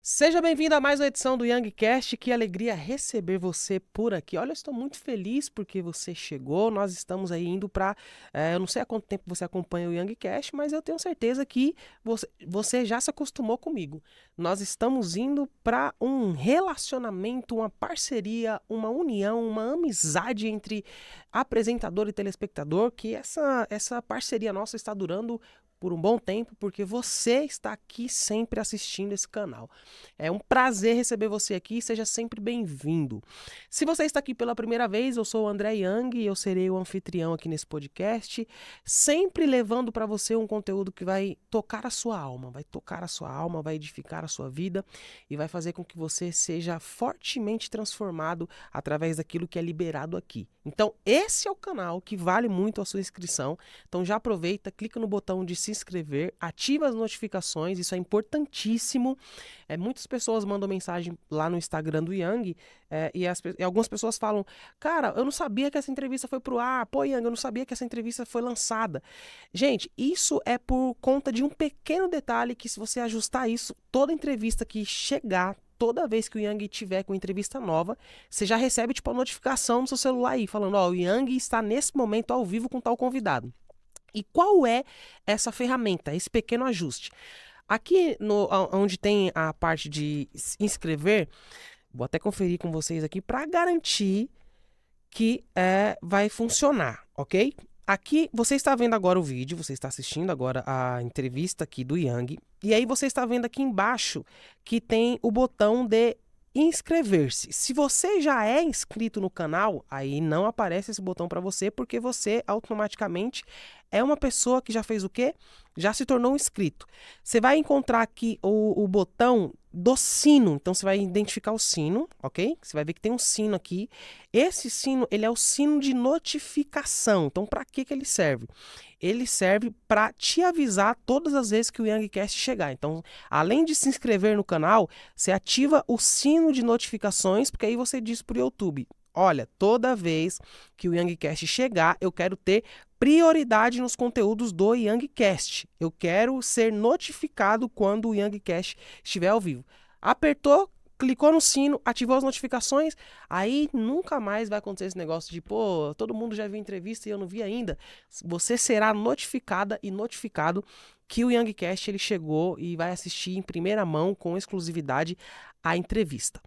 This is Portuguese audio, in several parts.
Seja bem-vindo a mais uma edição do YangCast. Que alegria receber você por aqui. Olha, eu estou muito feliz porque você chegou. Nós estamos aí indo para. Eu não sei há quanto tempo você acompanha o YangCast, mas eu tenho certeza que você já se acostumou comigo. Nós estamos indo para um relacionamento, uma parceria, uma união, uma amizade entre apresentador e telespectador. Que essa parceria nossa está durando por um bom tempo, porque você está aqui sempre assistindo esse canal. É um prazer receber você aqui, seja sempre bem-vindo. Se você está aqui pela primeira vez, eu sou o André Yang e eu serei o anfitrião aqui nesse podcast, sempre levando para você um conteúdo que vai tocar a sua alma, vai edificar a sua vida e vai fazer com que você seja fortemente transformado através daquilo que é liberado aqui. Então, esse é o canal que vale muito a sua inscrição. Então já aproveita, clica no botão de se inscrever, ativa as notificações, isso é importantíssimo. Muitas pessoas mandam mensagem lá no Instagram do Yang e algumas pessoas falam: cara, eu não sabia que essa entrevista foi pro ar. Pô, Yang, eu não sabia que essa entrevista foi lançada. Gente, isso é por conta de um pequeno detalhe que, se você ajustar isso, toda entrevista que chegar, toda vez que o Yang tiver com entrevista nova, você já recebe tipo a notificação no seu celular aí, falando: ó, o Yang está nesse momento ao vivo com tal convidado. E qual é essa ferramenta, esse pequeno ajuste? Aqui onde tem a parte de inscrever, vou até conferir com vocês aqui para garantir que vai funcionar, ok? Aqui você está vendo agora o vídeo, você está assistindo agora a entrevista aqui do Yang, e aí você está vendo aqui embaixo que tem o botão de inscrever-se. Se você já é inscrito no canal, aí não aparece esse botão para você, porque você automaticamente é uma pessoa que já fez o quê? Já se tornou um inscrito. Você vai encontrar aqui o botão do sino, então você vai identificar o sino, ok? Você vai ver que tem um sino aqui. Esse sino, ele é o sino de notificação. Então, para que ele serve? Ele serve para te avisar todas as vezes que o YangCast chegar. Então, além de se inscrever no canal, você ativa o sino de notificações, porque aí você diz para o YouTube: olha, toda vez que o YangCast chegar, eu quero ter prioridade nos conteúdos do YangCast. Eu quero ser notificado quando o YangCast estiver ao vivo. Apertou, clicou no sino, ativou as notificações, aí nunca mais vai acontecer esse negócio de, pô, todo mundo já viu entrevista e eu não vi ainda. Você será notificada e notificado que o YangCast ele chegou e vai assistir em primeira mão, com exclusividade, a entrevista.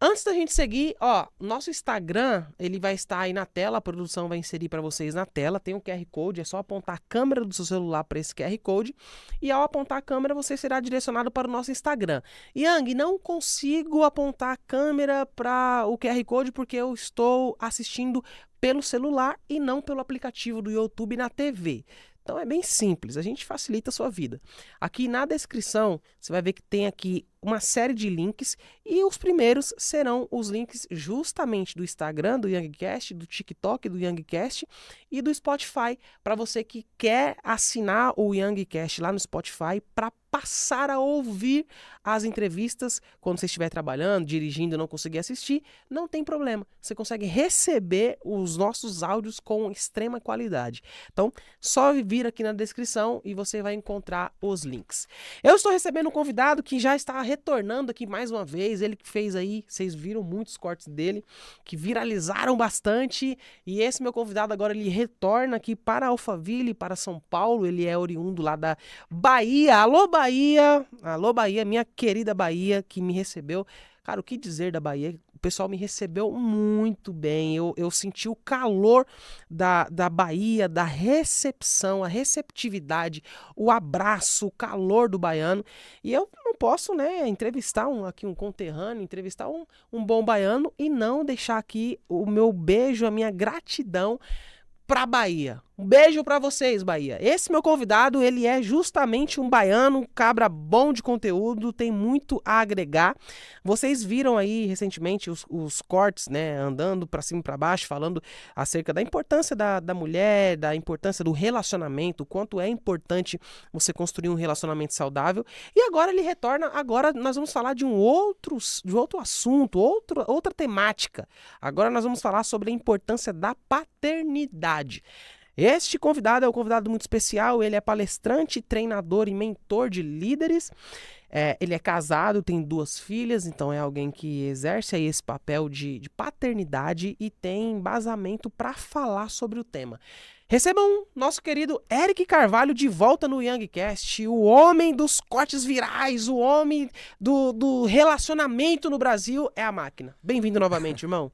Antes da gente seguir, ó, nosso Instagram, ele vai estar aí na tela, a produção vai inserir para vocês na tela, tem um QR Code, é só apontar a câmera do seu celular para esse QR Code, e ao apontar a câmera você será direcionado para o nosso Instagram. Yang, não consigo apontar a câmera para o QR Code porque eu estou assistindo pelo celular e não pelo aplicativo do YouTube na TV. Então é bem simples, a gente facilita a sua vida. Aqui na descrição você vai ver que tem aqui uma série de links, e os primeiros serão os links justamente do Instagram do YangCast, do TikTok do YangCast e do Spotify, para você que quer assinar o YangCast lá no Spotify para passar a ouvir as entrevistas quando você estiver trabalhando, dirigindo e não conseguir assistir. Não tem problema, você consegue receber os nossos áudios com extrema qualidade. Então, só vir aqui na descrição e você vai encontrar os links. Eu estou recebendo um convidado que já está retornando aqui mais uma vez, ele que fez aí, vocês viram muitos cortes dele, que viralizaram bastante, e esse meu convidado agora, ele retorna aqui para Alphaville, para São Paulo, ele é oriundo lá da Bahia. Alô Bahia, minha querida Bahia, que me recebeu. Cara, o que dizer da Bahia? O pessoal me recebeu muito bem, eu senti o calor da Bahia, da recepção, a receptividade, o abraço, o calor do baiano. E eu não posso, né, entrevistar aqui um conterrâneo, entrevistar um bom baiano e não deixar aqui o meu beijo, a minha gratidão pra Bahia. Um beijo pra vocês, Bahia. Esse meu convidado, ele é justamente um baiano, um cabra bom de conteúdo, tem muito a agregar. Vocês viram aí recentemente os cortes, né, andando pra cima e pra baixo, falando acerca da importância da mulher, da importância do relacionamento, o quanto é importante você construir um relacionamento saudável. E agora ele retorna, agora nós vamos falar de outro assunto, outra temática. Agora nós vamos falar sobre a importância da paternidade. Este convidado é um convidado muito especial, ele é palestrante, treinador e mentor de líderes. Ele é casado, tem 2 filhas, então é alguém que exerce aí esse papel de paternidade e tem embasamento para falar sobre o tema. Recebam nosso querido Eric Carvalho de volta no YoungCast, o homem dos cortes virais, o homem do relacionamento no Brasil é a máquina. Bem-vindo novamente, irmão.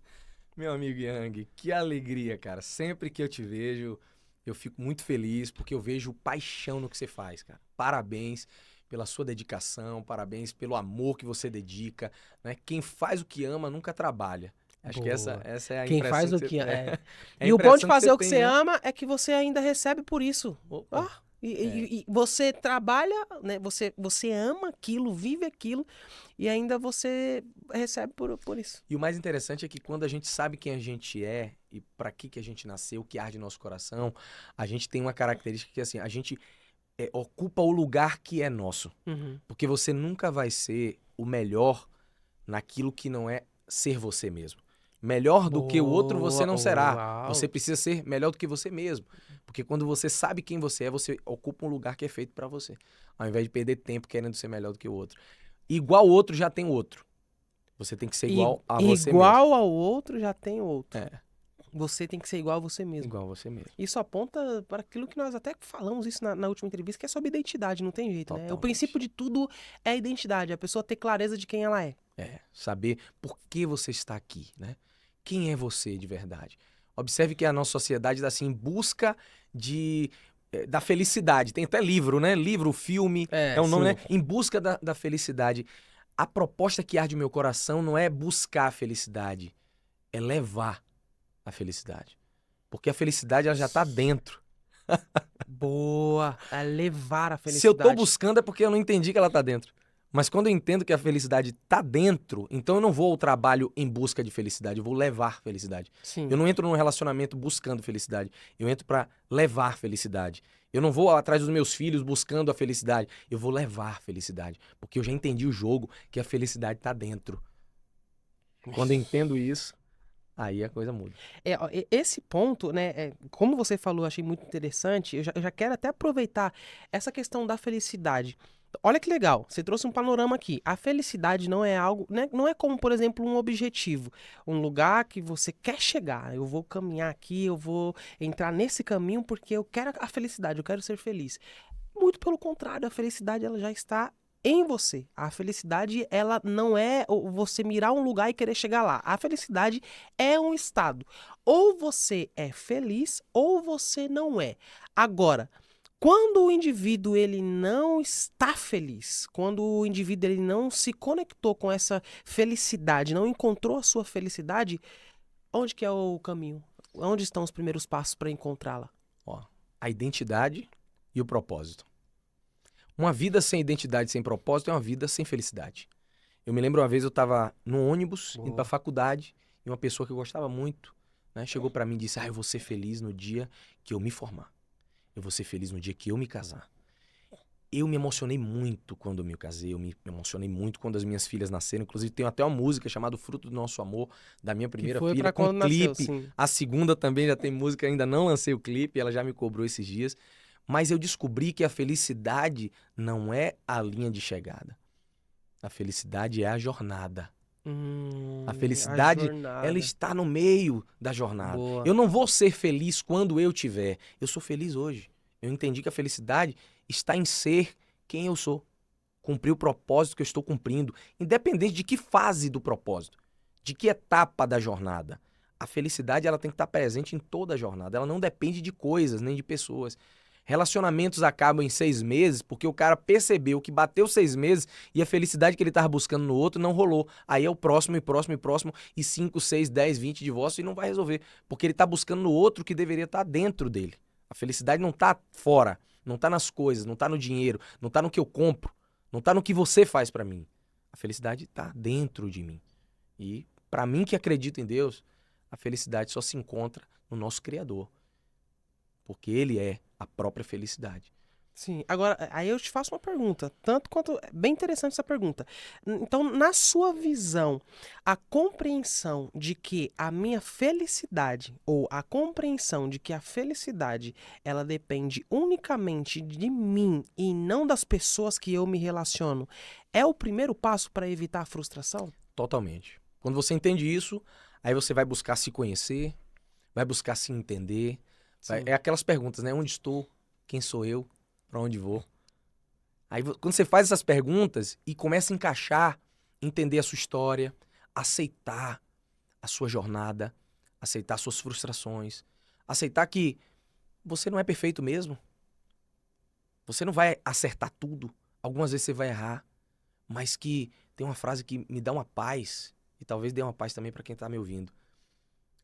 Meu amigo Yang, que alegria, cara. Sempre que eu te vejo, eu fico muito feliz porque eu vejo paixão no que você faz, cara. Parabéns pela sua dedicação, parabéns pelo amor que você dedica, né? Quem faz o que ama nunca trabalha. Acho que essa é a Quem impressão faz o que que você é. É a E o bom de impressão que fazer você o que tem, você né? ama é que você ainda recebe por isso. Ah, É. e você trabalha, né? Você ama aquilo, vive aquilo e ainda você recebe por isso. E o mais interessante é que quando a gente sabe quem a gente é e para que a gente nasceu, o que arde no nosso coração, a gente tem uma característica que assim, a gente ocupa o lugar que é nosso. Uhum. Porque você nunca vai ser o melhor naquilo que não é ser você mesmo. Melhor do que o outro você Boa, não será. Você uau. precisa ser melhor do que você mesmo. Porque quando você sabe quem você é, você ocupa um lugar que é feito pra você. Ao invés de perder tempo querendo ser melhor do que o outro. Igual o outro já tem o outro. Você tem que ser igual a você mesmo. Igual ao outro já tem outro. É, Você tem que ser igual a você mesmo. igual a você mesmo. Isso aponta para aquilo que nós até falamos isso na última entrevista, que é sobre identidade, não tem jeito, né? O Totalmente. princípio de tudo é a identidade, a pessoa ter clareza de quem ela é. Saber por que você está aqui, né? Quem é você de verdade? Observe que a nossa sociedade está assim em busca da felicidade. Tem até livro, né? Livro, filme, é o nome, né? Em busca da felicidade. A proposta que arde no meu coração não é buscar a felicidade, é levar a felicidade. Porque a felicidade ela já está dentro. Boa, é levar a Se eu tô felicidade. buscando é porque eu não entendi que ela tá dentro. Mas quando eu entendo que a felicidade tá dentro, então eu não vou ao trabalho em busca de felicidade, eu vou levar felicidade. Sim. Eu não entro num relacionamento buscando felicidade, eu entro pra levar felicidade. Eu não vou atrás dos meus filhos buscando a felicidade, eu vou levar felicidade, porque eu já entendi o jogo que a felicidade tá dentro. Quando eu entendo isso, aí a coisa muda. Ó, esse ponto, né, como você falou, eu achei muito interessante, eu já quero até aproveitar essa questão da felicidade. Olha que legal, você trouxe um panorama aqui. A felicidade não é algo, né, não é como, por exemplo, um objetivo, um lugar que você quer chegar. Eu vou caminhar aqui, eu vou entrar nesse caminho porque eu quero a felicidade, eu quero ser feliz. Muito pelo contrário, a felicidade ela já está em você. A felicidade, ela não é você mirar um lugar e querer chegar lá. A felicidade é um estado. Ou você é feliz ou você não é. Agora, quando o indivíduo ele não está feliz, quando o indivíduo ele não se conectou com essa felicidade, não encontrou a sua felicidade, onde que é o caminho? Onde estão os primeiros passos para encontrá-la? Ó, a identidade e o propósito. Uma vida sem identidade, sem propósito, é uma vida sem felicidade. Eu me lembro uma vez eu estava no ônibus, indo para a faculdade, e uma pessoa que eu gostava muito, né, chegou para mim e disse: eu vou ser feliz no dia que eu me formar. Eu vou ser feliz no dia que eu me casar. Eu me emocionei muito quando eu me casei, eu me emocionei muito quando as minhas filhas nasceram. Inclusive, tem até uma música chamada Fruto do Nosso Amor, da minha primeira foi filha, pra com quando nasceu, clipe. sim. A segunda também já tem música, ainda não lancei o clipe, ela já me cobrou esses dias. Mas eu descobri que a felicidade não é a linha de chegada. A felicidade é a jornada. A A felicidade, ela jornada. está no meio da jornada. Boa. Eu não vou ser feliz quando eu tiver. Eu sou feliz hoje. Eu entendi que a felicidade está em ser quem eu sou. Cumprir o propósito que eu estou cumprindo. Independente de que fase do propósito. De que etapa da jornada. A felicidade ela tem que estar presente em toda a jornada. Ela não depende de coisas, nem de pessoas. Relacionamentos acabam em 6 meses porque o cara percebeu que bateu 6 meses e a felicidade que ele estava buscando no outro não rolou. Aí é o próximo, e próximo, e próximo, e 5, 6, 10, 20 divórcios e não vai resolver. Porque ele está buscando no outro que deveria estar dentro dele. A felicidade não está fora, não está nas coisas, não está no dinheiro, não está no que eu compro, não está no que você faz para mim. A felicidade está dentro de mim. E para mim que acredito em Deus, a felicidade só se encontra no nosso Criador. Porque Ele é a própria felicidade. Sim. Agora, aí eu te faço uma pergunta, tanto quanto. É bem interessante essa pergunta. Então, na sua visão, a compreensão de que a minha felicidade, ou a compreensão de que a felicidade, ela depende unicamente de mim e não das pessoas que eu me relaciono, é o primeiro passo para evitar a frustração? Totalmente. Quando você entende isso, aí você vai buscar se conhecer, vai buscar se entender. Sim. É aquelas perguntas, né? Onde estou? Quem sou eu? Para onde vou? Aí quando você faz essas perguntas e começa a encaixar, entender a sua história, aceitar a sua jornada, aceitar suas frustrações, aceitar que você não é perfeito mesmo, você não vai acertar tudo, algumas vezes você vai errar, mas que tem uma frase que me dá uma paz, e talvez dê uma paz também para quem tá me ouvindo.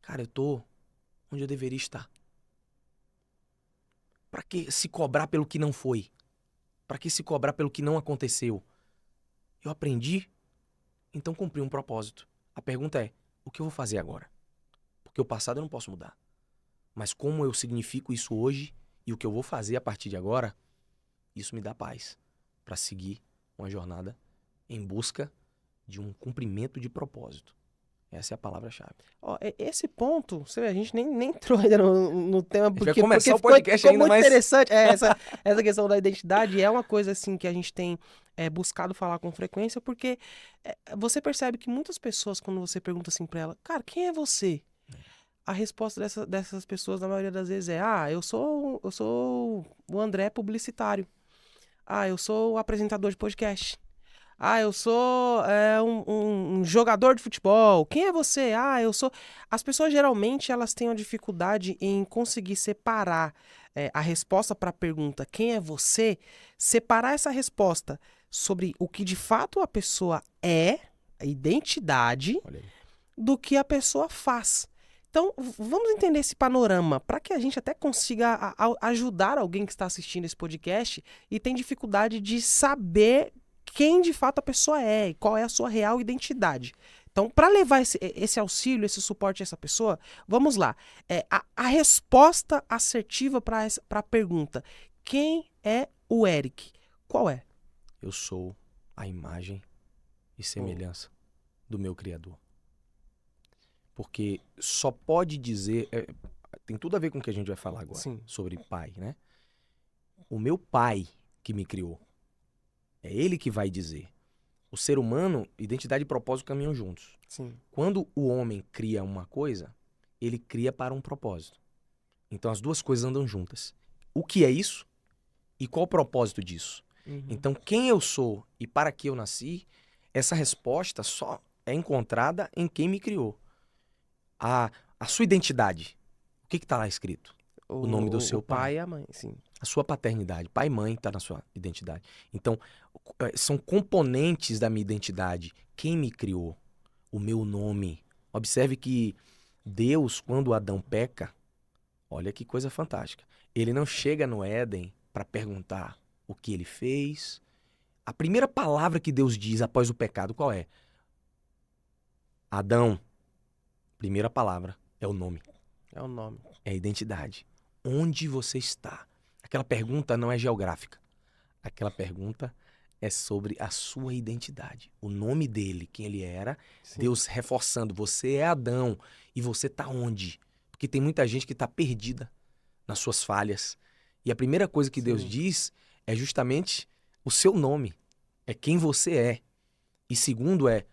Cara, eu tô onde eu deveria estar. Pra que se cobrar pelo que não foi? Pra que se cobrar pelo que não aconteceu? Eu aprendi, então cumpri um propósito. A pergunta é, o que eu vou fazer agora? Porque o passado eu não posso mudar. Mas como eu significo isso hoje e o que eu vou fazer a partir de agora, isso me dá paz para seguir uma jornada em busca de um cumprimento de propósito. Essa é a palavra-chave. Ó, esse ponto, você vê, a gente nem entrou ainda no tema, A gente vai porque começar o ficou, podcast ficou ainda, muito mas interessante. Essa questão da identidade é uma coisa assim que a gente tem buscado falar com frequência, porque você percebe que muitas pessoas, quando você pergunta assim pra ela, cara, quem é você? A resposta dessas pessoas, na maioria das vezes, eu sou o André publicitário. Ah, eu sou o apresentador de podcast. Ah, eu sou um jogador de futebol. Quem é você? Ah, eu sou. As pessoas geralmente elas têm uma dificuldade em conseguir separar a resposta para a pergunta quem é você, separar essa resposta sobre o que de fato a pessoa é, a identidade, olha aí. do que a pessoa faz. Então, vamos entender esse panorama para que a gente até consiga ajudar alguém que está assistindo esse podcast e tem dificuldade de saber quem de fato a pessoa é e qual é a sua real identidade. Então, para levar esse auxílio, esse suporte a essa pessoa, vamos lá. A resposta assertiva para a pergunta: quem é o Eric? Qual é? Eu sou a imagem e Oh, semelhança do meu Criador. Porque só pode dizer. Tem tudo a ver com o que a gente vai falar agora, sim, sobre pai, né? O meu pai que me criou. É ele que vai dizer. O ser humano, identidade e propósito caminham juntos. sim. Quando o homem cria uma coisa, ele cria para um propósito. Então as duas coisas andam juntas. O que é isso? E qual o propósito disso? Uhum. Então, quem eu sou e para que eu nasci, essa resposta só é encontrada em quem me criou. A sua identidade. O que está lá escrito? O nome do O seu pai pai. e a mãe, sim. A sua paternidade. Pai e mãe está na sua identidade. Então, são componentes da minha identidade. Quem me criou? O meu nome. Observe que Deus, quando Adão peca, olha que coisa fantástica. Ele não chega no Éden para perguntar o que ele fez. A primeira palavra que Deus diz após o pecado, qual é? Adão. Primeira palavra é o nome, É o nome. é a identidade. Onde você está? Aquela pergunta não é geográfica. Aquela pergunta é sobre a sua identidade. O nome dele, quem ele era, Sim. Deus reforçando, você é Adão e você está onde? Porque tem muita gente que está perdida nas suas falhas. E a primeira coisa que Deus Sim. diz é justamente o seu nome, é quem você é. E segundo é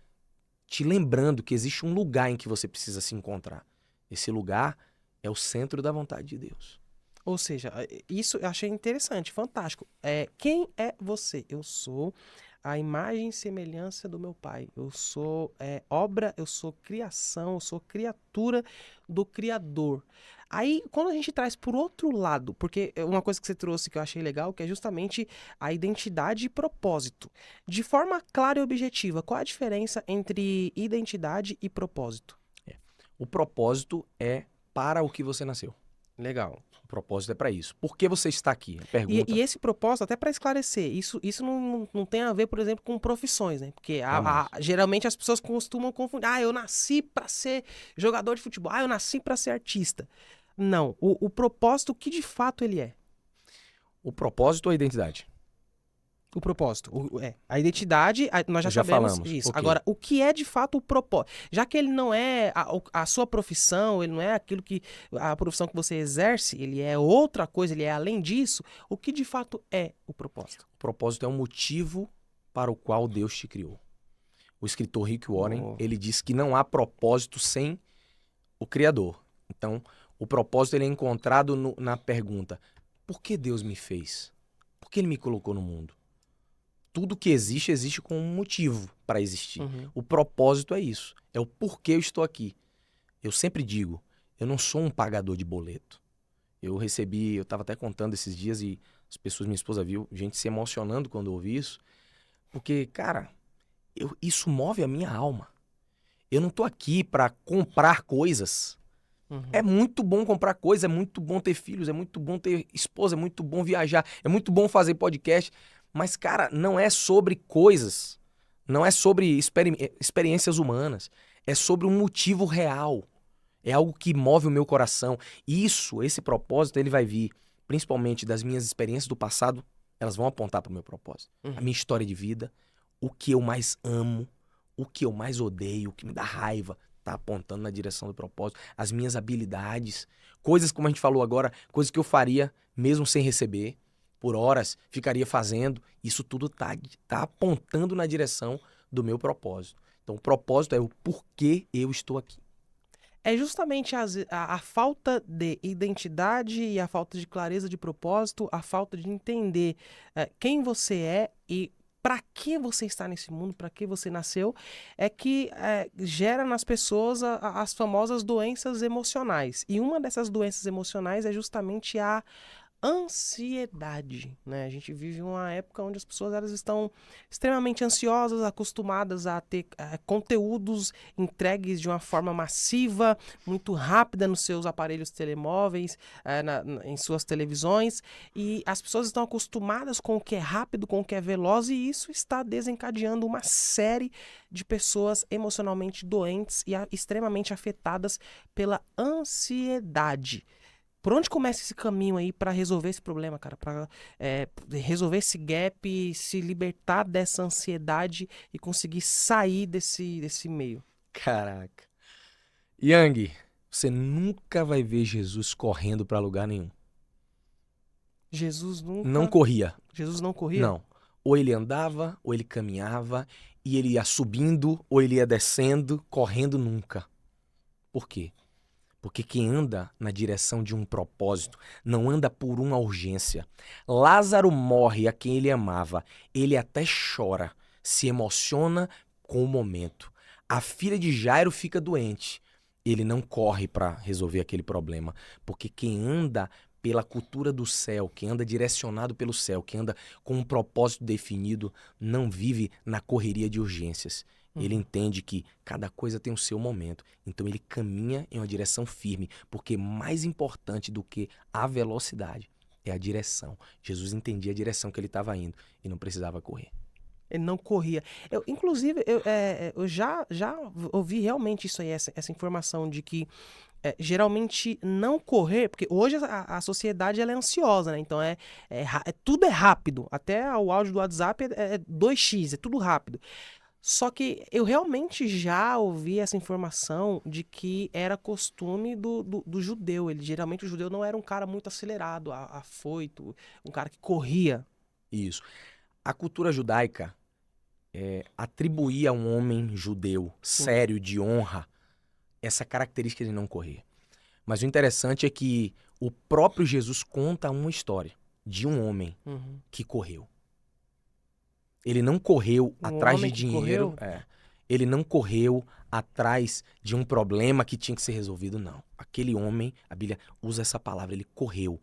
te lembrando que existe um lugar em que você precisa se encontrar. Esse lugar é o centro da vontade de Deus. Ou seja, isso eu achei interessante, fantástico. Quem é você? Eu sou a imagem e semelhança do meu pai. Eu sou obra, eu sou criação, eu sou criatura do Criador. Aí, quando a gente traz por outro lado, porque uma coisa que você trouxe que eu achei legal, que é justamente a identidade e propósito. De forma clara e objetiva, qual a diferença entre identidade e propósito? O propósito é para o que você nasceu. Legal. O propósito é para isso. Por que você está aqui? E Pergunta. esse propósito, até para esclarecer, isso não tem a ver, por exemplo, com profissões, né? Porque Jamais. geralmente as pessoas costumam confundir. Ah, eu nasci para ser jogador de futebol. Ah, eu nasci para ser artista. Não. O propósito, o que de fato ele é? O propósito ou a identidade? O propósito. A identidade, nós já sabemos falamos. isso. Ok. Agora, o que é de fato o propósito? Já que ele não é a sua profissão, ele não é aquilo que. A profissão que você exerce, ele é outra coisa, ele é além disso. O que de fato é o propósito? O propósito é o motivo para o qual Deus te criou. O escritor Rick Warren, ele diz que não há propósito sem o Criador. Então, o propósito ele é encontrado na pergunta: por que Deus me fez? Por que ele me colocou no mundo? Tudo que existe, existe com um motivo para existir. Uhum. O propósito é isso. É o porquê eu estou aqui. Eu sempre digo, eu não sou um pagador de boleto. Eu estava até contando esses dias e as pessoas, minha esposa viu, gente se emocionando quando ouvi isso. Porque, cara, isso move a minha alma. Eu não tô aqui para comprar coisas. Uhum. É muito bom comprar coisas, é muito bom ter filhos, é muito bom ter esposa, é muito bom viajar, é muito bom fazer podcast. Mas, cara, não é sobre coisas, não é sobre experiências humanas, é sobre um motivo real. É algo que move o meu coração. E esse propósito, ele vai vir principalmente das minhas experiências do passado, elas vão apontar para o meu propósito. A minha história de vida, o que eu mais amo, o que eu mais odeio, o que me dá raiva, tá apontando na direção do propósito. As minhas habilidades, coisas como a gente falou agora, coisas que eu faria mesmo sem receber, por horas, ficaria fazendo. Isso tudo tá apontando na direção do meu propósito. Então o propósito é o porquê eu estou aqui. É justamente a falta de identidade e a falta de clareza de propósito, a falta de entender quem você é e para que você está nesse mundo, para que você nasceu, é que gera nas pessoas as famosas doenças emocionais. E uma dessas doenças emocionais é justamente a ansiedade, né? A gente vive uma época onde as pessoas elas estão extremamente ansiosas, acostumadas a ter conteúdos entregues de uma forma massiva, muito rápida nos seus aparelhos telemóveis, em suas televisões, e as pessoas estão acostumadas com o que é rápido, com o que é veloz, e isso está desencadeando uma série de pessoas emocionalmente doentes e extremamente afetadas pela ansiedade. Por onde começa esse caminho aí para resolver esse problema, cara? Para resolver esse gap, se libertar dessa ansiedade e conseguir sair desse meio? Caraca. Yang, você nunca vai ver Jesus correndo para lugar nenhum. Jesus nunca... Não corria. Jesus não corria? Não. Ou ele andava, ou ele caminhava, e ele ia subindo, ou ele ia descendo, correndo nunca. Por quê? Porque quem anda na direção de um propósito não anda por uma urgência. Lázaro morre a quem ele amava. Ele até chora, se emociona com o momento. A filha de Jairo fica doente. Ele não corre para resolver aquele problema. Porque quem anda pela cultura do céu, quem anda direcionado pelo céu, quem anda com um propósito definido, não vive na correria de urgências. Ele entende que cada coisa tem o seu momento. Então ele caminha em uma direção firme, porque mais importante do que a velocidade é a direção. Jesus entendia a direção que ele estava indo e não precisava correr. Ele não corria. Inclusive, eu já ouvi realmente isso aí, essa informação de que geralmente não correr, porque hoje a sociedade ela é ansiosa, né? Então tudo é rápido. Até o áudio do WhatsApp é 2x, é tudo rápido. Só que eu realmente já ouvi essa informação de que era costume do judeu. Geralmente o judeu não era um cara muito acelerado, afoito, um cara que corria. Isso. A cultura judaica atribuía a um homem judeu sério, de honra, essa característica de não correr. Mas o interessante é que o próprio Jesus conta uma história de um homem que correu. Ele não correu atrás de dinheiro. Ele não correu atrás de um problema que tinha que ser resolvido, não. Aquele homem, a Bíblia usa essa palavra, ele correu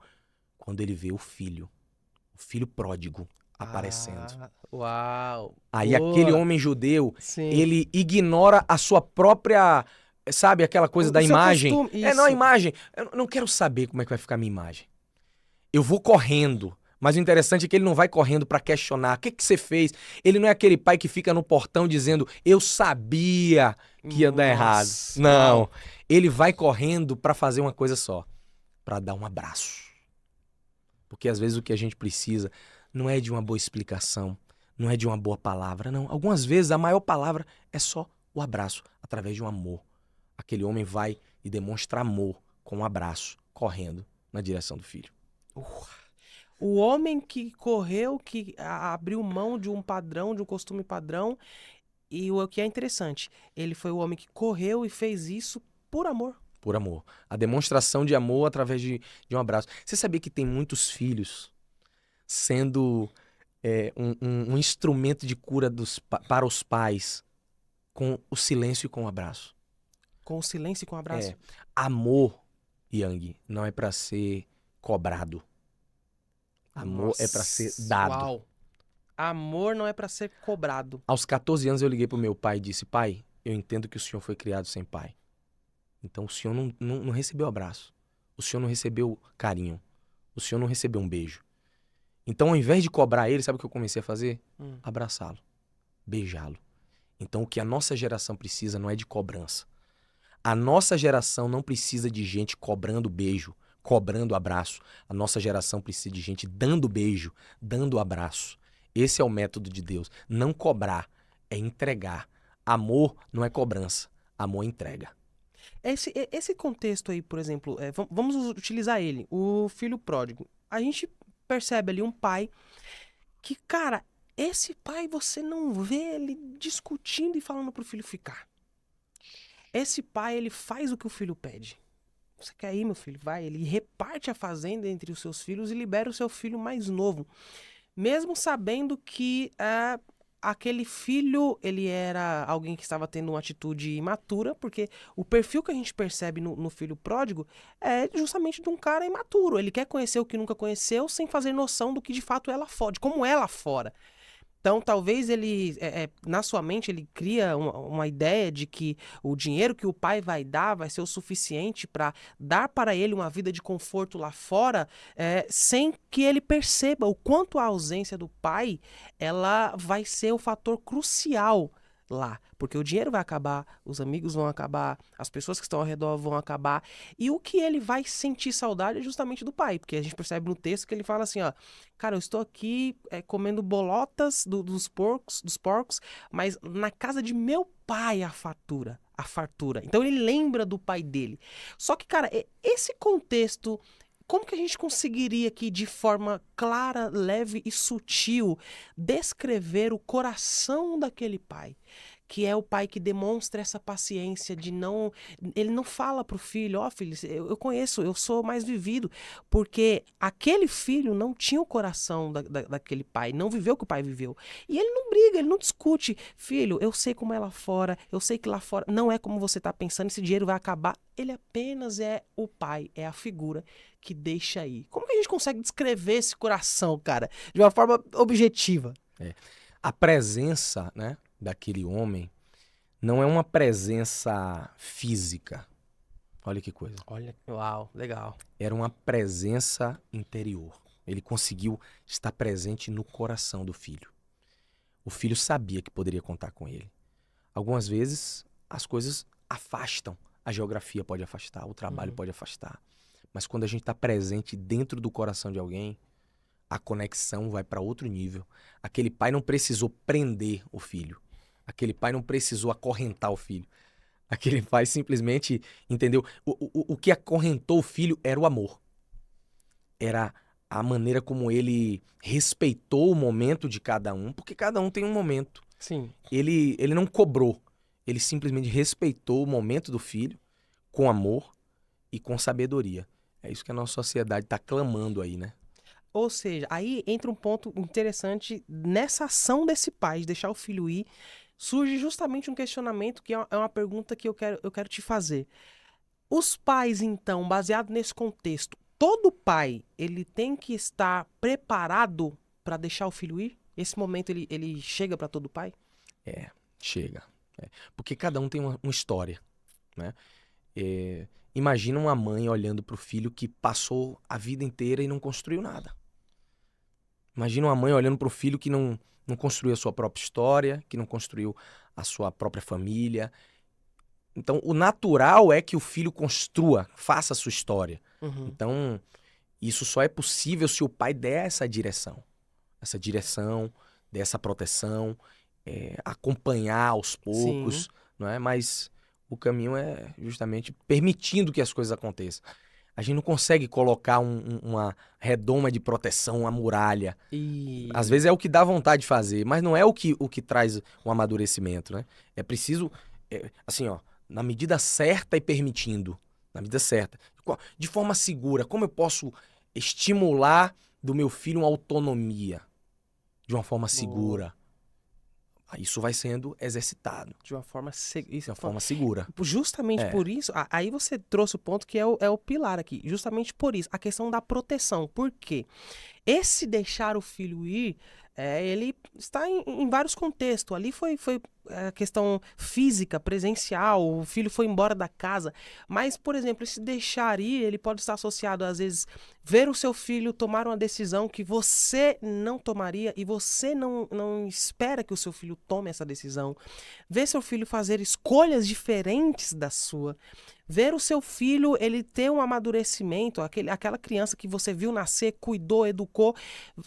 quando ele vê o filho pródigo aparecendo. Uau! Aí aquele homem judeu, Sim. ele ignora a sua própria, sabe, aquela coisa da imagem. Não, a imagem. Eu não quero saber como é que vai ficar a minha imagem. Eu vou correndo. Mas o interessante é que ele não vai correndo para questionar. O que você fez? Ele não é aquele pai que fica no portão dizendo, eu sabia que ia dar errado. Não. Ele vai correndo para fazer uma coisa só. Para dar um abraço. Porque às vezes o que a gente precisa não é de uma boa explicação, não é de uma boa palavra, não. Algumas vezes a maior palavra é só o abraço, através de um amor. Aquele homem vai e demonstra amor com um abraço, correndo na direção do filho. O homem que correu, que abriu mão de um padrão, de um costume padrão, e o que é interessante, ele foi o homem que correu e fez isso por amor. Por amor. A demonstração de amor através de um abraço. Você sabia que tem muitos filhos sendo um instrumento de cura para os pais com o silêncio e com o abraço? Com o silêncio e com o abraço. Amor, Yang, não é para ser cobrado. Amor é para ser dado. Uau. Amor não é para ser cobrado. Aos 14 anos eu liguei pro meu pai e disse: pai, eu entendo que o senhor foi criado sem pai. Então o senhor não recebeu abraço. O senhor não recebeu carinho. O senhor não recebeu um beijo. Então ao invés de cobrar ele, sabe o que eu comecei a fazer? Abraçá-lo. Beijá-lo. Então o que a nossa geração precisa não é de cobrança. A nossa geração não precisa de gente cobrando beijo, cobrando abraço. A nossa geração precisa de gente dando beijo, dando abraço. Esse é o método de Deus. Não cobrar, é entregar. Amor não é cobrança, amor é entrega. Esse contexto aí, por exemplo, vamos utilizar ele, o filho pródigo. A gente percebe ali um pai que, cara, esse pai você não vê ele discutindo e falando pro filho ficar. Esse pai, ele faz o que o filho pede. Você quer ir, meu filho? Vai. Ele reparte a fazenda entre os seus filhos e libera o seu filho mais novo. Mesmo sabendo que aquele filho, ele era alguém que estava tendo uma atitude imatura, porque o perfil que a gente percebe no filho pródigo é justamente de um cara imaturo. Ele quer conhecer o que nunca conheceu sem fazer noção do que de fato é lá fora, de como é lá fora. Então, talvez ele, na sua mente, ele cria uma ideia de que o dinheiro que o pai vai dar vai ser o suficiente para dar para ele uma vida de conforto lá fora, sem que ele perceba o quanto a ausência do pai ela vai ser o fator crucial lá. Porque o dinheiro vai acabar, os amigos vão acabar, as pessoas que estão ao redor vão acabar. E o que ele vai sentir saudade é justamente do pai. Porque a gente percebe no texto que ele fala assim, ó, cara, eu estou aqui comendo bolotas dos porcos, mas na casa de meu pai a fartura. Então ele lembra do pai dele. Só que, cara, esse contexto, como que a gente conseguiria aqui, de forma clara, leve e sutil, descrever o coração daquele pai? Que é o pai que demonstra essa paciência de não... Ele não fala pro filho, ó filho, eu conheço, eu sou mais vivido. Porque aquele filho não tinha o coração daquele pai, não viveu o que o pai viveu. E ele não briga, ele não discute. Filho, eu sei como é lá fora, eu sei que lá fora não é como você tá pensando, esse dinheiro vai acabar. Ele apenas é o pai, é a figura que deixa ir. Como que a gente consegue descrever esse coração, cara, de uma forma objetiva? A presença, né, daquele homem não é uma presença física. Olha que coisa. Olha, uau, legal. Era uma presença interior. Ele conseguiu estar presente no coração do filho. O filho sabia que poderia contar com ele. Algumas vezes as coisas afastam. A geografia pode afastar, o trabalho pode afastar. Mas quando a gente está presente dentro do coração de alguém, a conexão vai para outro nível. Aquele pai não precisou prender o filho. Aquele pai não precisou acorrentar o filho. Aquele pai simplesmente entendeu. O que acorrentou o filho era o amor. Era a maneira como ele respeitou o momento de cada um, porque cada um tem um momento. Sim. Ele não cobrou. Ele simplesmente respeitou o momento do filho com amor e com sabedoria. É isso que a nossa sociedade está clamando aí, né? Ou seja, aí entra um ponto interessante nessa ação desse pai, de deixar o filho ir, surge justamente um questionamento que é uma pergunta que eu quero te fazer. Os pais, então, baseado nesse contexto, todo pai, ele tem que estar preparado para deixar o filho ir? Esse momento, ele chega para todo pai? Chega. Porque cada um tem uma história, né? Imagina uma mãe olhando para o filho que passou a vida inteira e não construiu nada. Imagina uma mãe olhando para o filho que não construiu a sua própria história, que não construiu a sua própria família. Então, o natural é que o filho construa, faça a sua história. Então, Isso só é possível se o pai der essa direção, der essa proteção, acompanhar aos Sim. poucos, não é? Mas o caminho é justamente permitindo que as coisas aconteçam. A gente não consegue colocar uma redoma de proteção, uma muralha. Às E vezes é o que dá vontade de fazer, mas não é o que traz o amadurecimento, né? É preciso, assim, ó, na medida certa e permitindo, na medida certa. De forma segura, como eu posso estimular do meu filho uma autonomia de uma forma boa. segura? Isso vai sendo exercitado De uma forma de uma forma segura. justamente É, por isso, aí você trouxe o ponto que é o pilar aqui. Justamente por isso, a questão da proteção. Por quê? Esse deixar o filho ir, ele está em vários contextos. Ali foi questão física, presencial, o filho foi embora da casa. Mas, por exemplo, esse deixar ir, ele pode estar associado, às vezes, ver o seu filho tomar uma decisão que você não tomaria e você não espera que o seu filho tome essa decisão. Ver seu filho fazer escolhas diferentes da sua. Ver o seu filho, ele ter um amadurecimento, aquela criança que você viu nascer, cuidou, educou,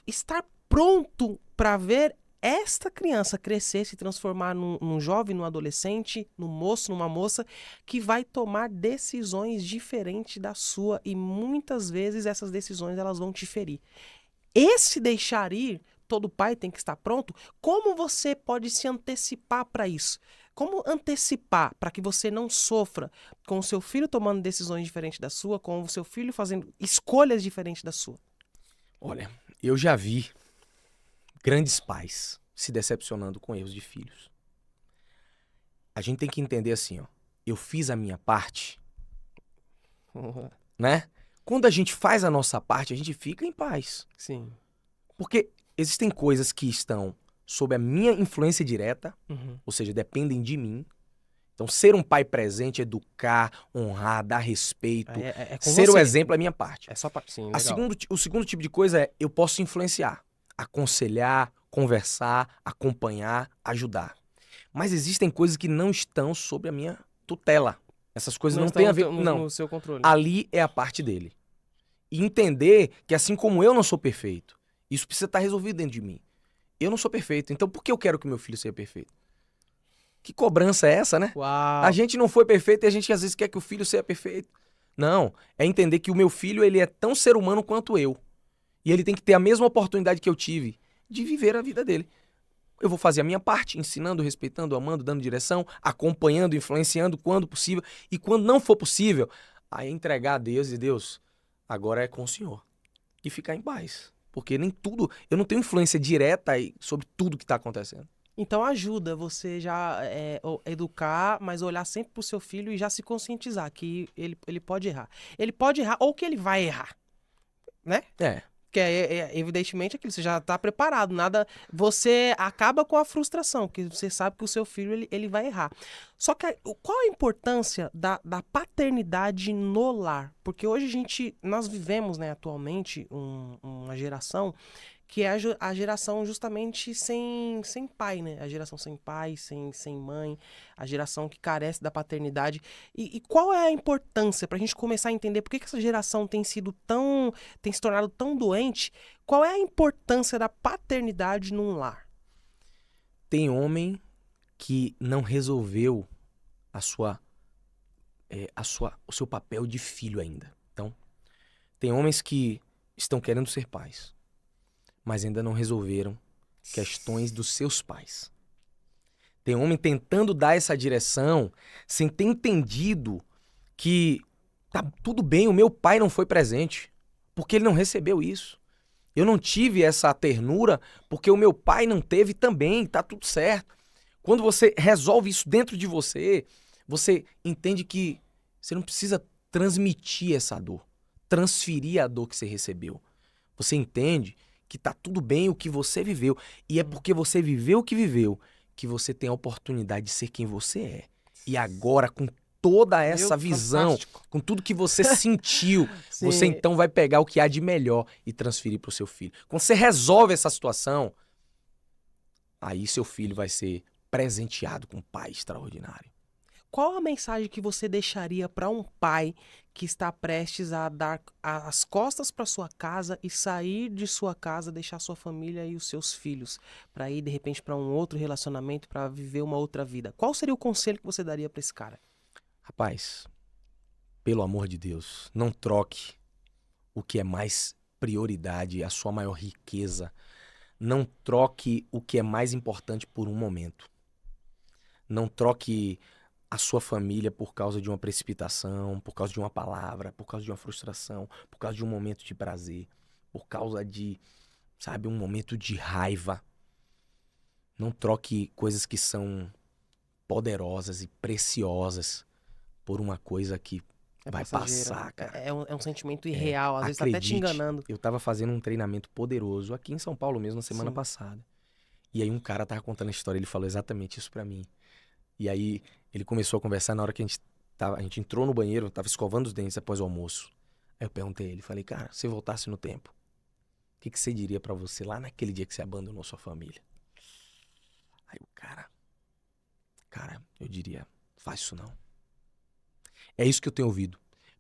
estar pronto para ver esta criança crescer, se transformar num jovem, num adolescente, num moço, numa moça, que vai tomar decisões diferentes da sua e muitas vezes essas decisões elas vão te ferir. Esse deixar ir, todo pai tem que estar pronto. Como você pode se antecipar para isso? Como antecipar para que você não sofra com o seu filho tomando decisões diferentes da sua, com o seu filho fazendo escolhas diferentes da sua? olha, eu já vi grandes pais se decepcionando com erros de filhos. A gente tem que entender assim, ó. Eu fiz a minha parte, né? Quando a gente faz a nossa parte, a gente fica em paz. Sim. Porque existem coisas que estão sob a minha influência direta, Uhum. ou seja, dependem de mim. Então, ser um pai presente, educar, honrar, dar respeito, É com ser o você. exemplo é a minha parte. É só para. Sim, O legal. segundo tipo de coisa é eu posso influenciar, aconselhar, conversar, acompanhar, ajudar. Mas existem coisas que não estão sob a minha tutela. Essas coisas Não não estão têm a no, ver. teu- no- Não. no seu controle. Ali é a parte dele. E entender que assim como eu não sou perfeito, isso precisa estar resolvido dentro de mim. Eu não sou perfeito, então por que eu quero que meu filho seja perfeito? Que cobrança é essa, né? A Uau! gente não foi perfeito e a gente às vezes quer que o filho seja perfeito. Não, é entender que o meu filho ele é tão ser humano quanto eu. E ele tem que ter a mesma oportunidade que eu tive de viver a vida dele. Eu vou fazer a minha parte, ensinando, respeitando, amando, dando direção, acompanhando, influenciando quando possível. E quando não for possível, aí entregar a Deus e Deus, agora é com o Senhor. E ficar em paz. Porque nem tudo, eu não tenho influência direta sobre tudo que está acontecendo. Então ajuda você já educar, mas olhar sempre pro seu filho e já se conscientizar que ele pode errar. Ele pode errar ou que ele vai errar, né? É, Que evidentemente aquilo, você já está preparado, nada, você acaba com a frustração, porque você sabe que o seu filho ele vai errar. Só que qual a importância da paternidade no lar? Porque hoje nós vivemos, né, atualmente uma geração que é a geração justamente sem pai, né? A geração sem pai, sem mãe, a geração que carece da paternidade. E qual é a importância para a gente começar a entender por que essa geração tem se tornado tão doente? Qual é a importância da paternidade num lar? tem homem que não resolveu o seu papel de filho ainda. Então, tem homens que estão querendo ser pais, mas ainda não resolveram questões dos seus pais. Tem homem tentando dar essa direção sem ter entendido que tá tudo bem, o meu pai não foi presente, porque ele não recebeu isso. Eu não tive essa ternura porque o meu pai não teve também, tá tudo certo. Quando você resolve isso dentro de você, você entende que você não precisa transmitir essa dor, transferir a dor que você recebeu. Você entende que tá tudo bem o que você viveu. E é porque você viveu o que viveu que você tem a oportunidade de ser quem você é. E agora, com toda essa visão, Fantástico. com tudo que você sentiu, você Sim. então vai pegar o que há de melhor e transferir pro seu filho. Quando você resolve essa situação, aí seu filho vai ser presenteado com um pai extraordinário. Qual a mensagem que você deixaria para um pai que está prestes a dar as costas para sua casa e sair de sua casa, deixar sua família e os seus filhos para ir de repente para um outro relacionamento, para viver uma outra vida? Qual seria o conselho que você daria para esse cara? Rapaz, pelo amor de Deus, não troque o que é mais prioridade, a sua maior riqueza. Não troque o que é mais importante por um momento. Não troque a sua família por causa de uma precipitação, por causa de uma palavra, por causa de uma frustração, por causa de um momento de prazer, por causa de, sabe, um momento de raiva. Não troque coisas que são poderosas e preciosas por uma coisa que vai passageira. passar, cara. É um sentimento irreal, às vezes tá até te Acredite, enganando. eu tava fazendo um treinamento poderoso aqui em São Paulo mesmo, na semana Sim. passada. E aí um cara tava contando a história, ele falou exatamente isso pra mim. E aí ele começou a conversar na hora que a gente entrou no banheiro, tava escovando os dentes após o almoço. Aí eu perguntei a ele, falei, cara, se voltasse no tempo, o que você diria pra você lá naquele dia que você abandonou sua família? Aí o cara, eu diria, faz isso não. É isso que eu tenho ouvido.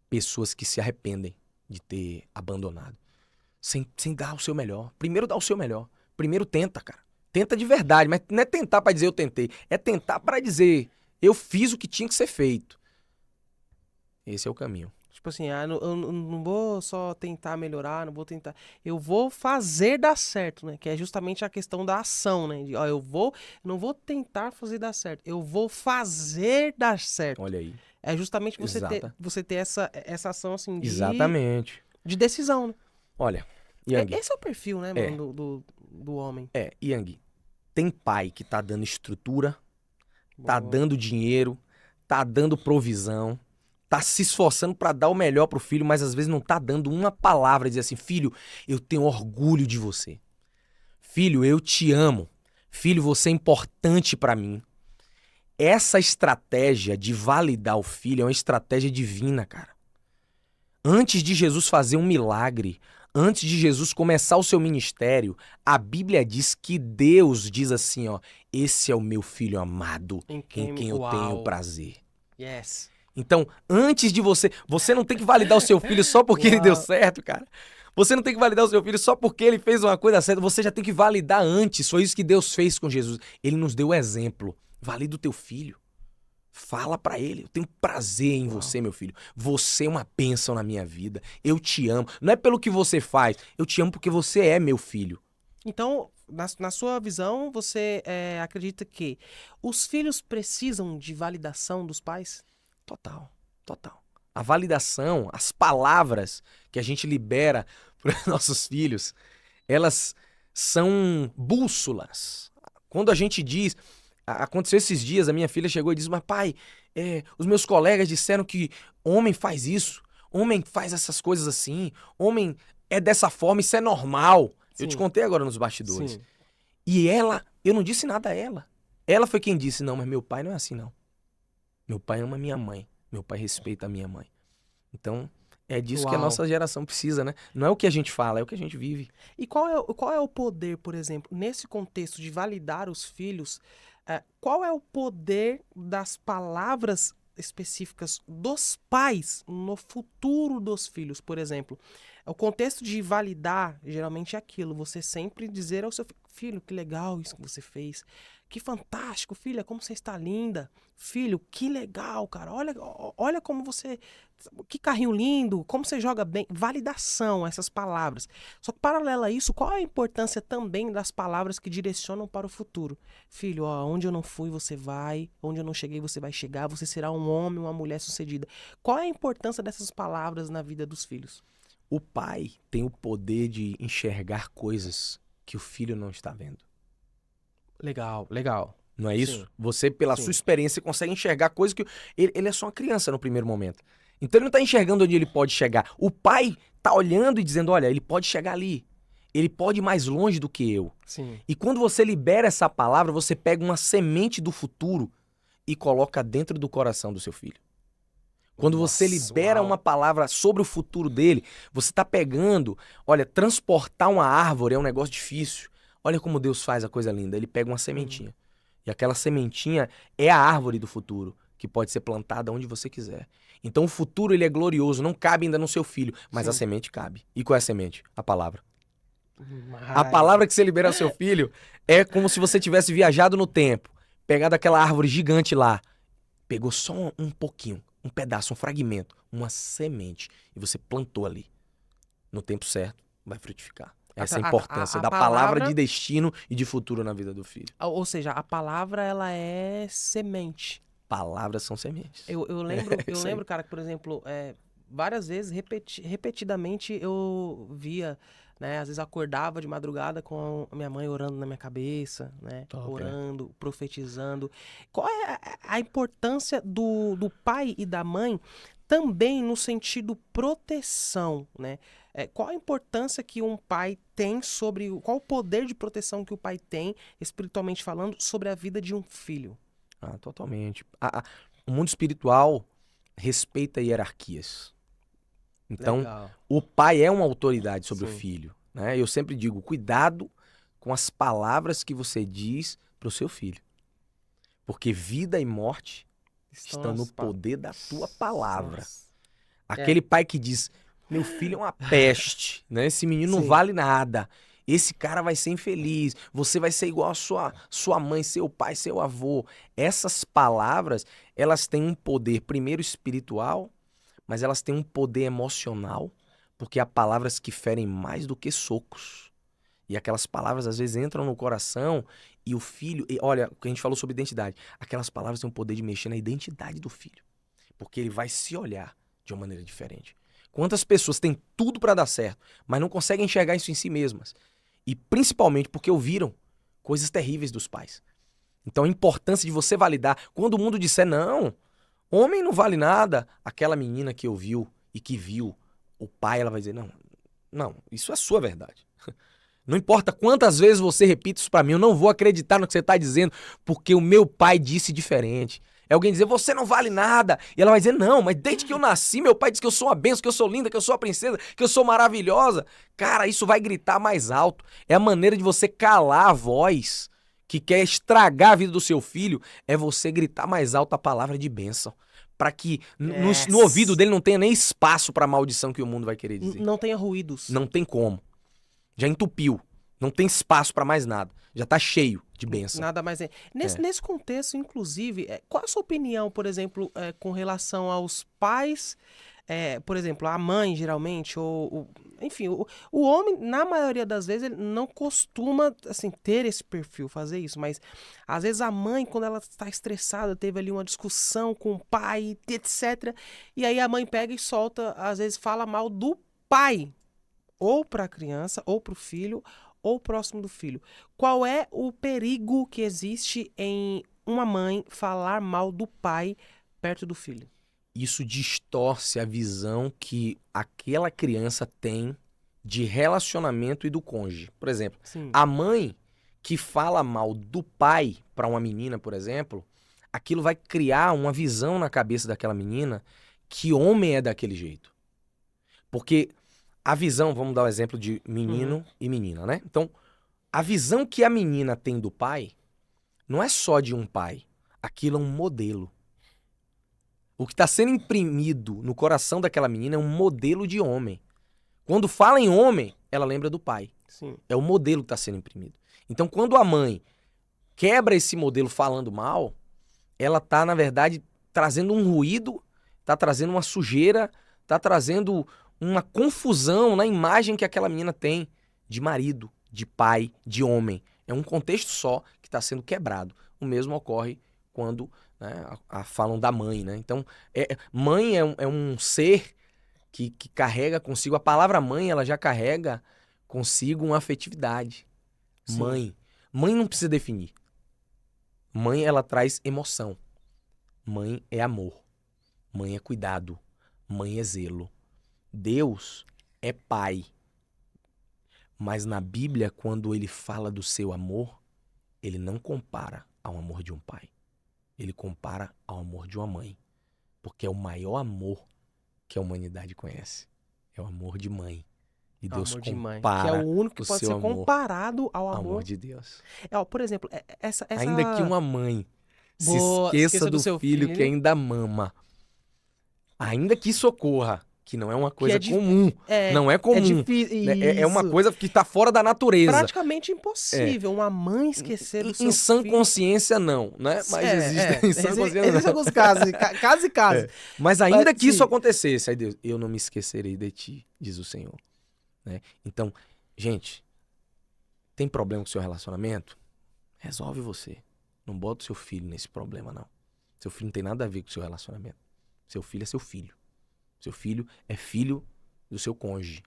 Pessoas que se arrependem de ter abandonado. Sem dar o seu melhor. Primeiro dá o seu melhor. Primeiro tenta, cara. Tenta de verdade, mas não é tentar pra dizer eu tentei. É tentar pra dizer eu fiz o que tinha que ser feito. Esse é o caminho. Tipo assim, eu não vou só tentar melhorar, não vou tentar. Eu vou fazer dar certo, né? Que é justamente a questão da ação, né? De, ó, não vou tentar fazer dar certo. Eu vou fazer dar certo. Olha aí. É justamente Exata. você ter essa ação, assim, Exatamente. de decisão, né? Olha, Yang. Esse é o perfil, né, É. mano, do homem. Yang. Tem pai que tá dando estrutura, tá Boa. dando dinheiro, tá dando provisão, tá se esforçando pra dar o melhor pro filho, mas às vezes não tá dando uma palavra e dizer assim, filho, eu tenho orgulho de você. Filho, eu te amo. Filho, você é importante pra mim. Essa estratégia de validar o filho é uma estratégia divina, cara. Antes de Jesus fazer um milagre, antes de Jesus começar o seu ministério, a Bíblia diz que Deus diz assim, ó, esse é o meu filho amado, em quem eu tenho prazer. Yes. Então, antes de você não tem que validar o seu filho só porque ele deu Uau. certo, cara. Você não tem que validar o seu filho só porque ele fez uma coisa certa, você já tem que validar antes. Foi isso que Deus fez com Jesus. Ele nos deu o exemplo. Valida o teu filho. Fala pra ele, eu tenho prazer em você, meu filho. Você é uma bênção na minha vida. Eu te amo. Não é pelo que você faz, eu te amo porque você é meu filho. Então, na sua visão, você acredita que os filhos precisam de validação dos pais? Total, total. A validação, as palavras que a gente libera para os nossos filhos, elas são bússolas. Quando a gente diz... Aconteceu esses dias, a minha filha chegou e disse, mas pai, os meus colegas disseram que homem faz isso, homem faz essas coisas assim, homem é dessa forma, isso é normal. Sim. Eu te contei agora nos bastidores. Sim. E eu não disse nada a ela. Ela foi quem disse, não, mas meu pai não é assim não. Meu pai ama minha mãe, meu pai respeita a minha mãe. Então, é disso que a Uau. nossa geração precisa, né? Não é o que a gente fala, é o que a gente vive. E qual é o poder, por exemplo, nesse contexto de validar os filhos, qual é o poder das palavras específicas dos pais no futuro dos filhos, por exemplo? O contexto de validar, geralmente é aquilo, você sempre dizer ao seu filho, que legal isso que você fez, que fantástico, filha, como você está linda, filho, que legal, cara, olha como você, que carrinho lindo, como você joga bem, validação, essas palavras. Só que paralelo a isso, qual é a importância também das palavras que direcionam para o futuro? Filho, ó, onde eu não fui, você vai, onde eu não cheguei, você vai chegar, você será um homem, uma mulher sucedida. Qual é a importância dessas palavras na vida dos filhos? O pai tem o poder de enxergar coisas que o filho não está vendo. Legal, legal. Não é isso? Sim. Você, pela Sim. sua experiência, consegue enxergar coisas que... Ele é só uma criança no primeiro momento. Então ele não está enxergando onde ele pode chegar. O pai tá olhando e dizendo, olha, ele pode chegar ali. Ele pode ir mais longe do que eu. Sim. E quando você libera essa palavra, você pega uma semente do futuro e coloca dentro do coração do seu filho. Quando você libera uma palavra sobre o futuro dele, você tá pegando... Olha, transportar uma árvore é um negócio difícil. Olha como Deus faz a coisa linda. Ele pega uma sementinha. E aquela sementinha é a árvore do futuro, que pode ser plantada onde você quiser. Então o futuro ele é glorioso, não cabe ainda no seu filho, mas a Sim. semente cabe. E qual é a semente? A palavra. A Mas- palavra que você libera ao seu filho é como se você tivesse viajado no tempo, pegado aquela árvore gigante lá, pegou só um pouquinho, um pedaço, um fragmento, uma semente, e você plantou ali. No tempo certo, vai frutificar. Essa é a importância a da palavra de palavra, destino e de futuro na vida do filho. ou seja, a palavra ela é semente. Palavras são sementes. Eu É isso aí. lembro, cara, que, por exemplo, várias vezes, repetidamente, eu via, né? Às vezes acordava de madrugada com a minha mãe orando na minha cabeça, né? Top, Orando, profetizando. Qual é a importância do pai e da mãe também no sentido proteção, né? Qual a importância que um pai tem sobre... Qual o poder de proteção que o pai tem, espiritualmente falando, sobre a vida de um filho? Ah, totalmente. O mundo espiritual respeita hierarquias. Então, Legal. o pai é uma autoridade sobre o Sim. filho, né? Eu sempre digo, cuidado com as palavras que você diz para o seu filho. Porque vida e morte estão no nas pa- poder da tua palavra. Nossa. Aquele pai que diz, meu filho é uma peste, né? Esse menino não Sim. vale nada. Esse cara vai ser infeliz. Você vai ser igual a sua mãe, seu pai, seu avô. Essas palavras, elas têm um poder, primeiro espiritual, mas elas têm um poder emocional, porque há palavras que ferem mais do que socos. E aquelas palavras às vezes entram no coração e o filho... olha, o que a gente falou sobre identidade. Aquelas palavras têm o poder de mexer na identidade do filho. Porque ele vai se olhar de uma maneira diferente. Quantas pessoas têm tudo para dar certo, mas não conseguem enxergar isso em si mesmas? E principalmente porque ouviram coisas terríveis dos pais. Então a importância de você validar. Quando o mundo disser não, homem não vale nada, aquela menina que ouviu e que viu o pai, ela vai dizer, não, isso é a sua verdade. Não importa quantas vezes você repita isso pra mim, eu não vou acreditar no que você tá dizendo, porque o meu pai disse diferente. É alguém dizer, você não vale nada. E ela vai dizer, não, mas desde que eu nasci, meu pai disse que eu sou uma benção, que eu sou linda, que eu sou a princesa, que eu sou maravilhosa. Cara, isso vai gritar mais alto. É a maneira de você calar a voz que quer estragar a vida do seu filho, é você gritar mais alto a palavra de bênção. Pra que no ouvido dele não tenha nem espaço pra maldição que o mundo vai querer dizer. Não tenha ruídos. Não tem como. Já entupiu. Não tem espaço pra mais nada. Já tá cheio de bênção. Nada mais é. Nesse contexto, inclusive, qual a sua opinião, por exemplo, com relação aos pais, por exemplo, a mãe, geralmente, enfim, o homem, na maioria das vezes, ele não costuma, assim, ter esse perfil, fazer isso, mas às vezes a mãe, quando ela está estressada, teve ali uma discussão com o pai, etc., e aí a mãe pega e solta, às vezes fala mal do pai, ou para a criança, ou para o filho, ou próximo do filho. Qual é o perigo que existe em uma mãe falar mal do pai perto do filho? Isso distorce a visão que aquela criança tem de relacionamento e do cônjuge. Por exemplo, Sim. a mãe que fala mal do pai para uma menina, por exemplo, aquilo vai criar uma visão na cabeça daquela menina que homem é daquele jeito. Porque a visão, vamos dar o exemplo de menino e menina, né? Então, a visão que a menina tem do pai não é só de um pai. Aquilo é um modelo. O que está sendo imprimido no coração daquela menina é um modelo de homem. Quando fala em homem, ela lembra do pai. Sim. É o modelo que está sendo imprimido. Então, quando a mãe quebra esse modelo falando mal, ela está, na verdade, trazendo um ruído, está trazendo uma sujeira, está trazendo uma confusão na imagem que aquela menina tem de marido, de pai, de homem. É um contexto só que está sendo quebrado. O mesmo ocorre quando, né, falam da mãe, né? Então, mãe é um ser que carrega consigo, a palavra mãe, ela já carrega consigo uma afetividade. Sim. Mãe não precisa definir. Mãe, ela traz emoção. Mãe é amor. Mãe é cuidado. Mãe é zelo. Deus é pai. Mas na Bíblia, quando ele fala do seu amor, ele não compara ao amor de um pai. Ele compara ao amor de uma mãe. Porque é o maior amor que a humanidade conhece. É o amor de mãe. E Deus amor de mãe, compara que é o único que o pode seu ser amor comparado ao ao amor. amor de Deus. Por exemplo, essa... Ainda que uma mãe Se Boa, esqueça do seu filho que ainda mama. Ainda que isso ocorra, que não é uma coisa comum. Não é É comum. difícil. Né? É uma Isso. coisa que está fora da natureza. Praticamente É. impossível uma mãe esquecer do Em seu sã filho. consciência, não, né? Mas existe em sã consciência, Existem não. alguns casos, casos e casos. Mas ainda que isso sim. acontecesse, aí Deus, eu não me esquecerei de ti, diz o Senhor. Né? Então, gente, tem problema com o seu relacionamento? Resolve você. Não bota o seu filho nesse problema, não. Seu filho não tem nada a ver com o seu relacionamento. Seu filho é seu filho. Seu filho é filho do seu cônjuge.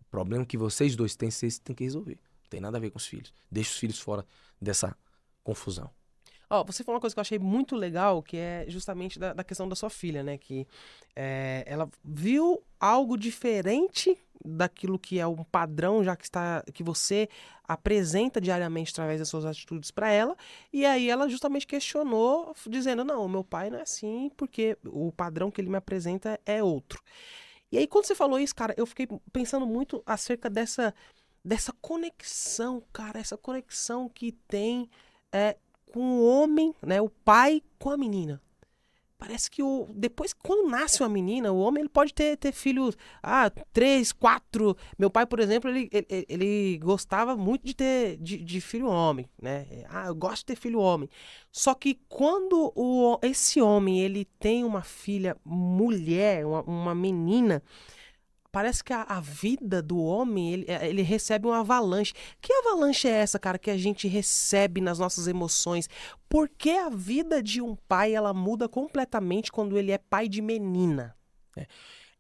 O problema que vocês dois têm, vocês têm que resolver. Não tem nada a ver com os filhos. Deixa os filhos fora dessa confusão. Ó, você falou uma coisa que eu achei muito legal, que é justamente da questão da sua filha, né? Que ela viu algo diferente daquilo que é um padrão, já que você apresenta diariamente através das suas atitudes para ela, e aí ela justamente questionou, dizendo, não, o meu pai não é assim, porque o padrão que ele me apresenta é outro. E aí, quando você falou isso, cara, eu fiquei pensando muito acerca dessa conexão, cara, essa conexão que tem com o homem, né, o pai com a menina. Parece que depois, quando nasce uma menina, o homem ele pode ter filhos, 3, 4. Meu pai, por exemplo, ele gostava muito de ter de filho homem, né? Eu gosto de ter filho homem. Só que quando esse homem ele tem uma filha mulher, uma menina, parece que a vida do homem, ele recebe uma avalanche. Que avalanche é essa, cara, que a gente recebe nas nossas emoções? Por que a vida de um pai, ela muda completamente quando ele é pai de menina?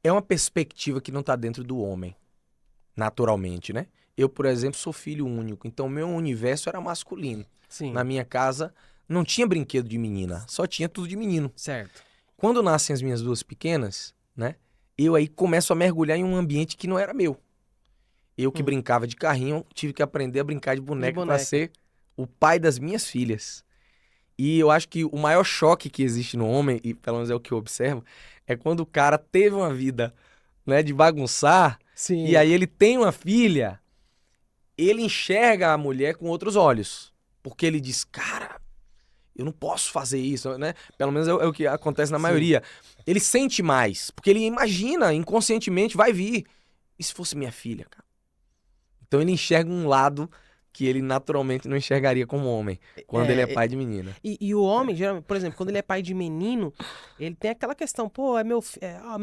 É uma perspectiva que não está dentro do homem, naturalmente, né? Eu, por exemplo, sou filho único, então meu universo era masculino. Sim. Na minha casa não tinha brinquedo de menina, só tinha tudo de menino. Certo. Quando nascem as minhas duas pequenas, né? Eu aí começo a mergulhar em um ambiente que não era meu. Eu que brincava de carrinho, tive que aprender a brincar de boneca para ser o pai das minhas filhas. E eu acho que o maior choque que existe no homem, e pelo menos é o que eu observo, é quando o cara teve uma vida, né, de bagunçar, Sim. e aí ele tem uma filha, ele enxerga a mulher com outros olhos. Porque ele diz, cara, eu não posso fazer isso, né? Pelo menos é o que acontece na maioria. Ele sente mais, porque ele imagina, inconscientemente, vai vir. E se fosse minha filha, cara? Então ele enxerga um lado que ele naturalmente não enxergaria como homem, quando ele é pai de menina. E o homem, geralmente, por exemplo, quando ele é pai de menino, ele tem aquela questão, pô, é meu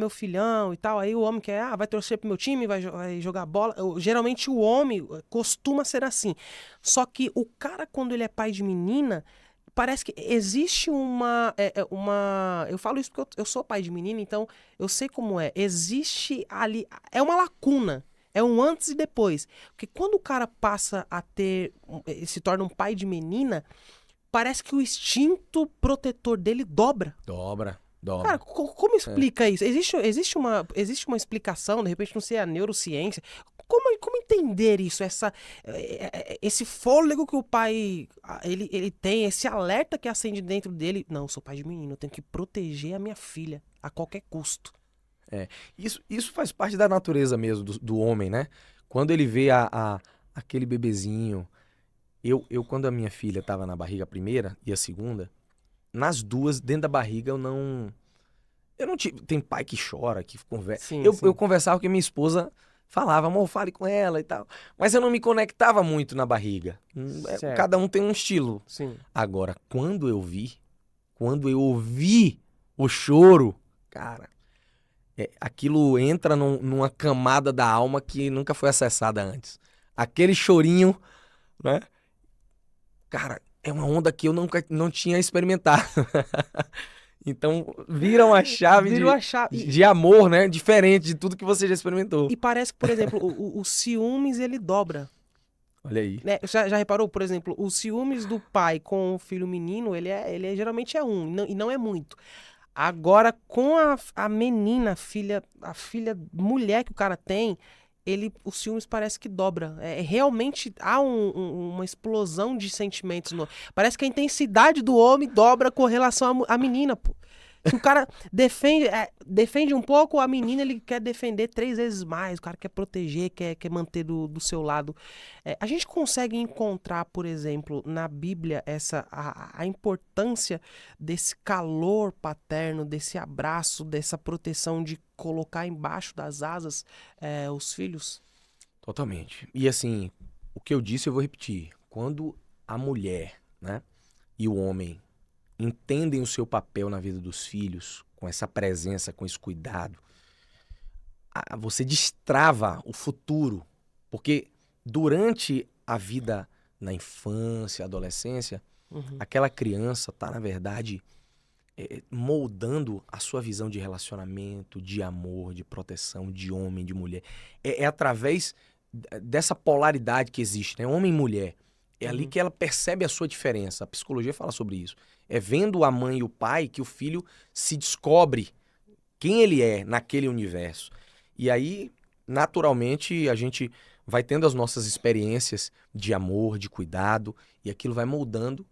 filhão e tal, aí o homem quer, vai torcer pro meu time, vai jogar bola. Geralmente o homem costuma ser assim. Só que o cara, quando ele é pai de menina, parece que existe uma... Eu falo isso porque eu sou pai de menina, então eu sei como é. Existe ali... É uma lacuna. É um antes e depois. Porque quando o cara passa a se torna um pai de menina, parece que o instinto protetor dele dobra. Dobra. Cara, como explica isso? Existe uma explicação, de repente, não sei, a neurociência. Como entender isso? Esse fôlego que o pai ele tem, esse alerta que acende dentro dele. Não, eu sou pai de menino, eu tenho que proteger a minha filha a qualquer custo. Isso faz parte da natureza mesmo do homem, né? Quando ele vê aquele bebezinho... Eu, quando a minha filha estava na barriga a primeira e a segunda, nas duas, dentro da barriga, eu não tive... Tem pai que chora, que conversa. Sim. Eu conversava com a minha esposa, falava, amor, fale com ela e tal. Mas eu não me conectava muito na barriga. Certo. Cada um tem um estilo. Sim. Agora, quando eu ouvi o choro, cara, aquilo entra numa camada da alma que nunca foi acessada antes. Aquele chorinho, né? Cara, é uma onda que eu não tinha experimentado. Então, vira uma chave de amor, né? Diferente de tudo que você já experimentou. E parece que, por exemplo, o ciúmes, ele dobra. Olha aí. Né? Já reparou, por exemplo, os ciúmes do pai com o filho menino, ele geralmente é e não é muito. Agora, com a menina, a filha mulher que o cara tem, os ciúmes parece que dobra. Realmente há uma explosão de sentimentos. Parece que a intensidade do homem dobra com relação à menina, pô. Que o cara defende um pouco, a menina ele quer defender 3 vezes mais, o cara quer proteger, quer manter do seu lado. A gente consegue encontrar, por exemplo, na Bíblia, a importância desse calor paterno, desse abraço, dessa proteção de colocar embaixo das asas os filhos? Totalmente. E assim, o que eu disse eu vou repetir. Quando a mulher, né, e o homem entendem o seu papel na vida dos filhos, com essa presença, com esse cuidado, você destrava o futuro. Porque durante a vida na infância, adolescência, Uhum. aquela criança está, na verdade, moldando a sua visão de relacionamento, de amor, de proteção, de homem, de mulher. É através dessa polaridade que existe, né? Homem e mulher. É ali Uhum. que ela percebe a sua diferença. A psicologia fala sobre isso. É vendo a mãe e o pai que o filho se descobre quem ele é naquele universo. E aí, naturalmente, a gente vai tendo as nossas experiências de amor, de cuidado, e aquilo vai moldando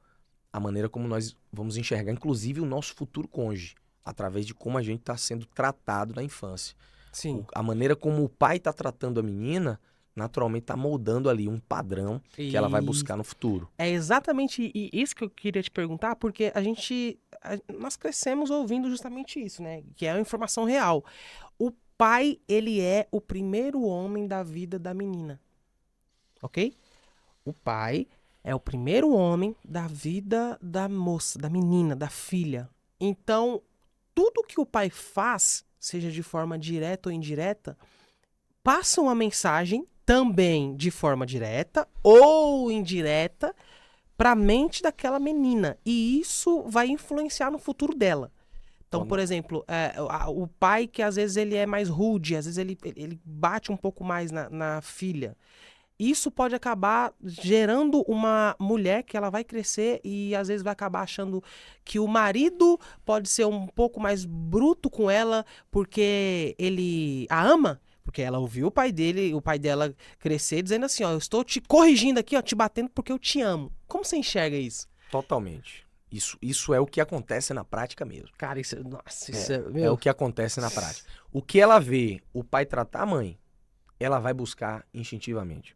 a maneira como nós vamos enxergar, inclusive, o nosso futuro cônjuge, através de como a gente está sendo tratado na infância. Sim. A maneira como o pai está tratando a menina, naturalmente está moldando ali um padrão que ela vai E buscar no futuro. é exatamente isso que eu queria te perguntar, porque nós crescemos ouvindo justamente isso, né? Que é a informação real. O pai, ele é o primeiro homem da vida da menina, ok? O pai é o primeiro homem da vida da moça, da menina, da filha. Então, tudo que o pai faz, seja de forma direta ou indireta, passa uma mensagem também de forma direta ou indireta para a mente daquela menina. E isso vai influenciar no futuro dela. Então, por exemplo, o pai que às vezes ele é mais rude, às vezes ele bate um pouco mais na filha. Isso pode acabar gerando uma mulher que ela vai crescer e às vezes vai acabar achando que o marido pode ser um pouco mais bruto com ela porque ele a ama. Porque ela ouviu o pai dela crescer dizendo assim, ó, eu estou te corrigindo aqui, ó, te batendo porque eu te amo. Como você enxerga isso? Totalmente. Isso é o que acontece na prática mesmo. Cara, nossa, É o que acontece na prática. O que ela vê o pai tratar a mãe, ela vai buscar instintivamente.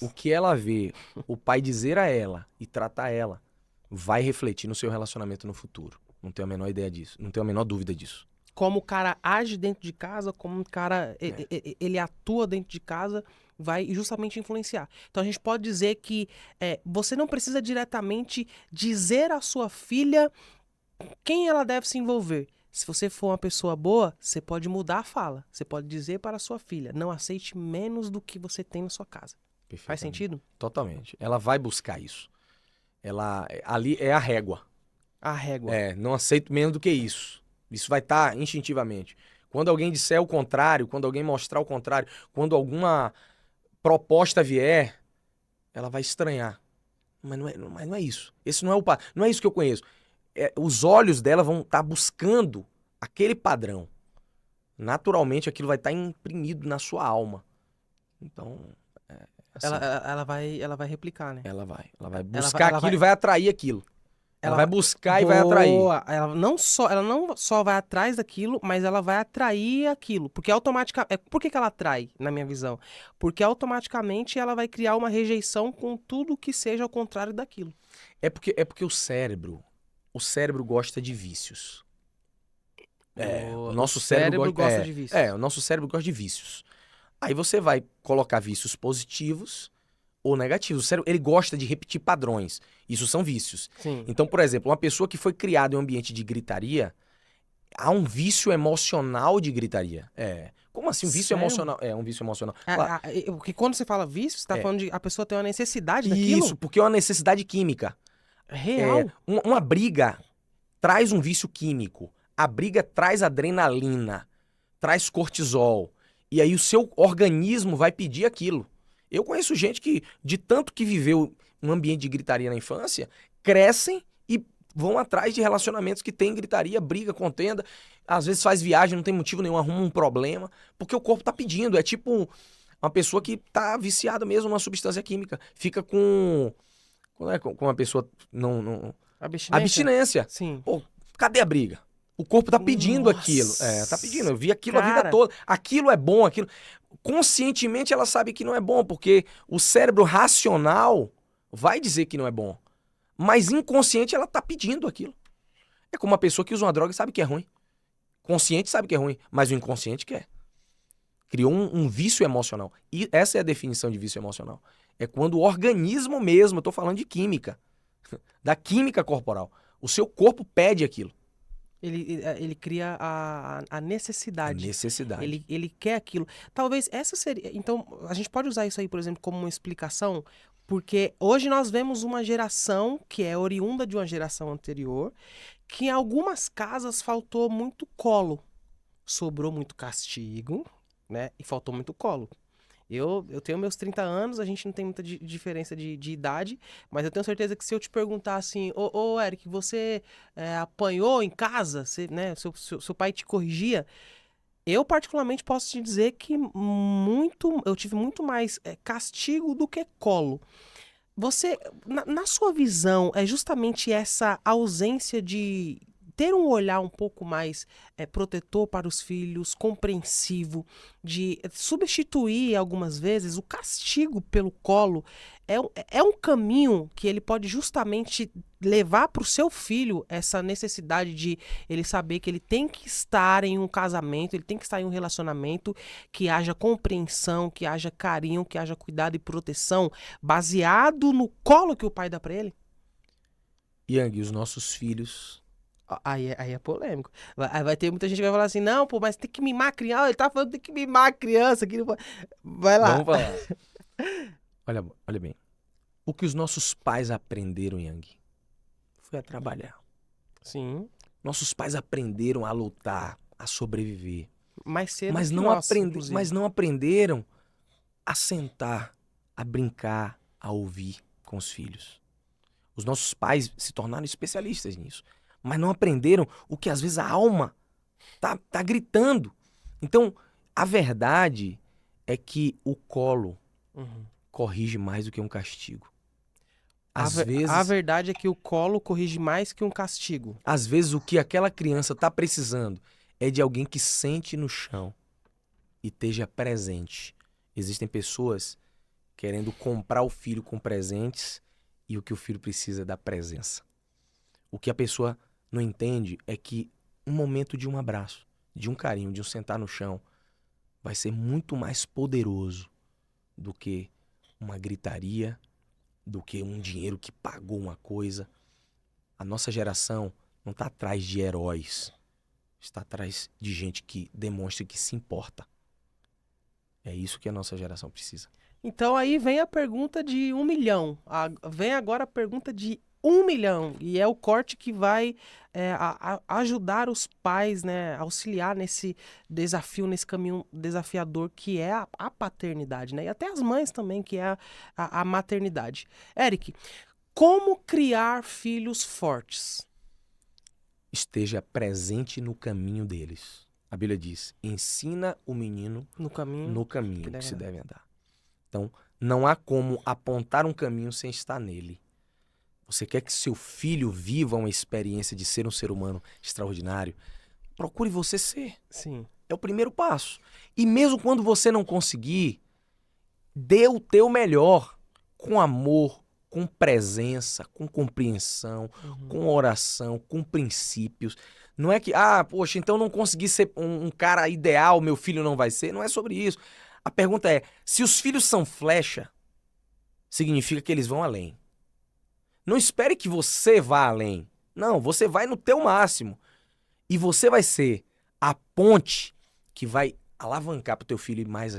O que ela vê o pai dizer a ela e tratar ela, vai refletir no seu relacionamento no futuro. Não tenho a menor ideia disso. Não tenho a menor dúvida disso. Como o cara age dentro de casa, como o cara ele atua dentro de casa, vai justamente influenciar. Então a gente pode dizer que você não precisa diretamente dizer à sua filha quem ela deve se envolver. Se você for uma pessoa boa, você pode mudar a fala. Você pode dizer para a sua filha, não aceite menos do que você tem na sua casa. Faz sentido? Totalmente. Ela vai buscar isso. Ali é a régua. A régua. Não aceito menos do que isso. Isso vai estar instintivamente. Quando alguém disser o contrário, quando alguém mostrar o contrário, quando alguma proposta vier, ela vai estranhar. Mas não é isso. Esse não é não é isso que eu conheço. Os olhos dela vão estar buscando aquele padrão. Naturalmente, aquilo vai estar imprimido na sua alma. Então, assim, Ela vai replicar, né? ela vai buscar aquilo vai- e vai atrair aquilo. Ela vai buscar e vai Boa. atrair. Ela não só vai atrás daquilo, mas ela vai atrair aquilo. Porque automaticamente. Por que ela atrai, na minha visão? Porque automaticamente ela vai criar uma rejeição com tudo que seja ao contrário daquilo. É porque o cérebro gosta de vícios. O nosso cérebro gosta de vícios. o nosso cérebro gosta de vícios. Aí você vai colocar vícios positivos ou negativos. O cérebro, ele gosta de repetir padrões. Isso são vícios. Sim. Então, por exemplo, uma pessoa que foi criada em um ambiente de gritaria, há um vício emocional de gritaria. Como assim um vício Sério? emocional? Um vício emocional. Claro. Porque quando você fala vício, você tá falando de a pessoa ter uma necessidade daquilo? Isso, porque é uma necessidade química. Real. Uma briga traz um vício químico. A briga traz adrenalina, traz cortisol. E aí o seu organismo vai pedir aquilo. Eu conheço gente que, de tanto que viveu um ambiente de gritaria na infância, crescem e vão atrás de relacionamentos que tem gritaria, briga, contenda. Às vezes faz viagem, não tem motivo nenhum, arruma um problema, porque o corpo tá pedindo. É tipo uma pessoa que tá viciada mesmo numa substância química. Fica com uma pessoa não Abstinência? abstinência. Sim. Pô, cadê a briga? O corpo tá pedindo aquilo. Tá pedindo. Eu vi aquilo a vida toda. Aquilo é bom, aquilo. Conscientemente ela sabe que não é bom, porque o cérebro racional vai dizer que não é bom. Mas inconsciente ela tá pedindo aquilo. É como uma pessoa que usa uma droga e sabe que é ruim. Consciente sabe que é ruim, mas o inconsciente quer. Criou um vício emocional. E essa é a definição de vício emocional. É quando o organismo mesmo, eu tô falando de química, da química corporal, o seu corpo pede aquilo. Ele cria a necessidade. A necessidade. Ele quer aquilo. Talvez essa seria. Então, a gente pode usar isso aí, por exemplo, como uma explicação, porque hoje nós vemos uma geração que é oriunda de uma geração anterior, que em algumas casas faltou muito colo. Sobrou muito castigo, né? E faltou muito colo. Eu tenho meus 30 anos, a gente não tem muita diferença de idade, mas eu tenho certeza que se eu te perguntar assim, ô Eric, você apanhou em casa? Você, né, seu pai te corrigia? Eu particularmente posso te dizer que eu tive muito mais castigo do que colo. Você, na sua visão, é justamente essa ausência de ter um olhar um pouco mais protetor para os filhos, compreensivo, de substituir algumas vezes o castigo pelo colo, é um caminho que ele pode justamente levar para o seu filho essa necessidade de ele saber que ele tem que estar em um casamento, ele tem que estar em um relacionamento, que haja compreensão, que haja carinho, que haja cuidado e proteção, baseado no colo que o pai dá para ele? Yang, os nossos filhos... Aí é polêmico. Vai ter muita gente que vai falar assim, não, pô, mas tem que mimar a criança. Ele tá falando que tem que mimar a criança. Que não pode... Vai lá. Vamos falar. Olha bem. O que os nossos pais aprenderam, Yang, foi a trabalhar. Sim. Nossos pais aprenderam a lutar, a sobreviver. Mais cedo Mas que não, nós, inclusive. mas não aprenderam a sentar, a brincar, a ouvir com os filhos. Os nossos pais se tornaram especialistas nisso. Mas não aprenderam o que às vezes a alma tá gritando. Então, a verdade é que o colo corrige mais do que um castigo. A verdade é que o colo corrige mais que um castigo. Às vezes o que aquela criança tá precisando é de alguém que sente no chão e esteja presente. Existem pessoas querendo comprar o filho com presentes e o que o filho precisa é da presença. O que a pessoa não entende é que um momento de um abraço, de um carinho, de um sentar no chão, vai ser muito mais poderoso do que uma gritaria, do que um dinheiro que pagou uma coisa. A nossa geração não está atrás de heróis, está atrás de gente que demonstre que se importa. É isso que a nossa geração precisa. Então aí vem a pergunta de 1 milhão. Vem agora a pergunta de 1 milhão. E é o corte que vai ajudar os pais, né? Auxiliar nesse desafio, nesse caminho desafiador que é a paternidade, né? E até as mães também, que é a maternidade. Eric, como criar filhos fortes? Esteja presente no caminho deles. A Bíblia diz, ensina o menino No caminho que se deve andar. Então, não há como apontar um caminho sem estar nele. Você quer que seu filho viva uma experiência de ser um ser humano extraordinário? Procure você ser. Sim. É o primeiro passo. E mesmo quando você não conseguir, dê o teu melhor com amor, com presença, com compreensão, com oração, com princípios. Não é que, poxa, então não consegui ser um cara ideal, meu filho não vai ser. Não é sobre isso. A pergunta é, se os filhos são flecha, significa que eles vão além. Não espere que você vá além. Não, você vai no teu máximo. E você vai ser a ponte que vai alavancar para o teu filho ir mais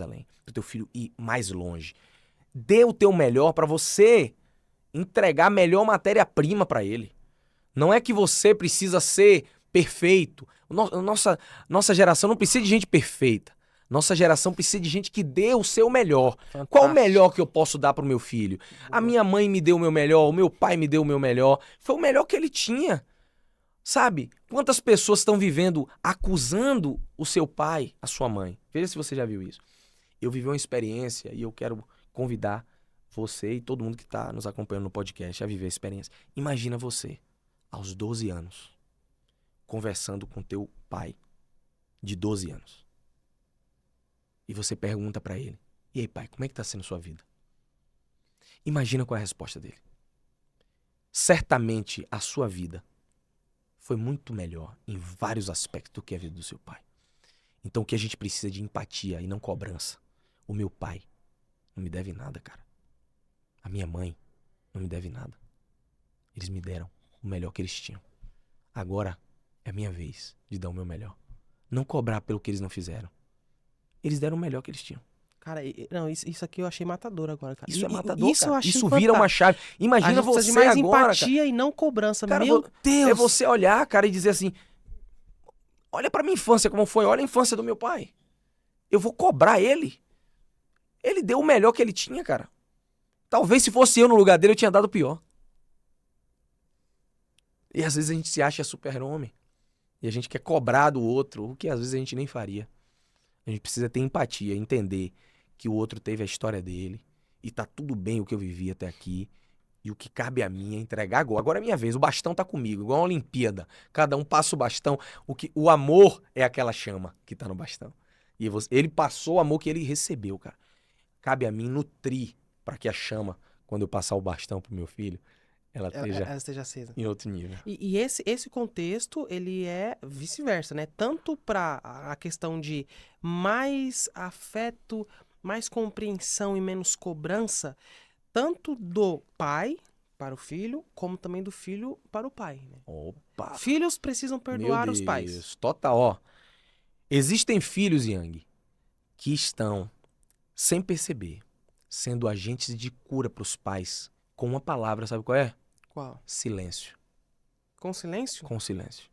além, para o teu filho ir mais longe. Dê o teu melhor para você entregar a melhor matéria-prima para ele. Não é que você precisa ser perfeito. Nossa geração não precisa de gente perfeita. Nossa geração precisa de gente que dê o seu melhor. Fantástico. Qual o melhor que eu posso dar pro meu filho? A minha mãe me deu o meu melhor, o meu pai me deu o meu melhor. Foi o melhor que ele tinha. Sabe? Quantas pessoas estão vivendo acusando o seu pai, a sua mãe? Veja se você já viu isso. Eu vivi uma experiência e eu quero convidar você e todo mundo que está nos acompanhando no podcast a viver a experiência. Imagina você, aos 12 anos, conversando com teu pai de 12 anos. E você pergunta pra ele: e aí, pai, como é que tá sendo sua vida? Imagina qual é a resposta dele. Certamente a sua vida foi muito melhor em vários aspectos do que a vida do seu pai. Então o que a gente precisa é de empatia e não cobrança. O meu pai não me deve nada, cara. A minha mãe não me deve nada. Eles me deram o melhor que eles tinham. Agora é a minha vez de dar o meu melhor. Não cobrar pelo que eles não fizeram. Eles deram o melhor que eles tinham. Cara, não, isso aqui eu achei matador agora, cara. Isso é matador, isso cara. eu achei Isso vira uma fantástico. chave. A Imagina gente precisa de você mais agora, empatia e não cobrança. cara. Meu Deus! É você olhar, cara, e dizer assim: olha pra minha infância como foi, olha a infância do meu pai. Eu vou cobrar ele. Ele deu o melhor que ele tinha, cara. Talvez se fosse eu no lugar dele, eu tinha dado o pior. E às vezes a gente se acha super-homem. E a gente quer cobrar do outro, o que às vezes a gente nem faria. A gente precisa ter empatia, entender que o outro teve a história dele. E tá tudo bem o que eu vivi até aqui. E o que cabe a mim é entregar agora. Agora é minha vez. O bastão tá comigo, igual uma Olimpíada. Cada um passa o bastão. O amor é aquela chama que tá no bastão. E ele passou o amor que ele recebeu, cara. Cabe a mim nutrir para que a chama, quando eu passar o bastão pro meu filho, ela esteja acesa. em outro nível. E esse contexto, ele é vice-versa, né? Tanto para a questão de mais afeto, mais compreensão e menos cobrança, tanto do pai para o filho, como também do filho para o pai, né? Opa! Filhos precisam perdoar Meu os pais. Deus, total, ó. Existem filhos, Yang, que estão, sem perceber, sendo agentes de cura pros pais com uma palavra, sabe qual é? Qual? Silêncio. Com silêncio? Com silêncio.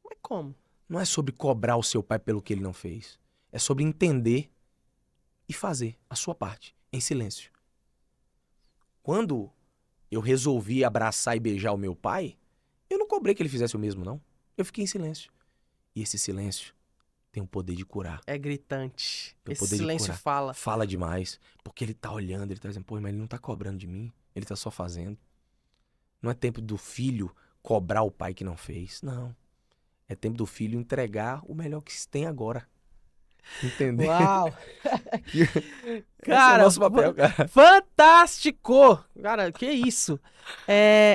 Mas como? Não é sobre cobrar o seu pai pelo que ele não fez. É sobre entender e fazer a sua parte, em silêncio. Quando eu resolvi abraçar e beijar o meu pai, eu não cobrei que ele fizesse o mesmo, não. Eu fiquei em silêncio. E esse silêncio tem o poder de curar. É gritante. Tem o Esse poder de silêncio curar. fala. Fala demais. Porque ele tá olhando, ele tá dizendo, pô, mas ele não tá cobrando de mim. Ele tá só fazendo. Não é tempo do filho cobrar o pai que não fez. Não. É tempo do filho entregar o melhor que se tem agora. Entendeu? Uau! Esse Cara, é o nosso papel, cara. fantástico! Cara, que isso?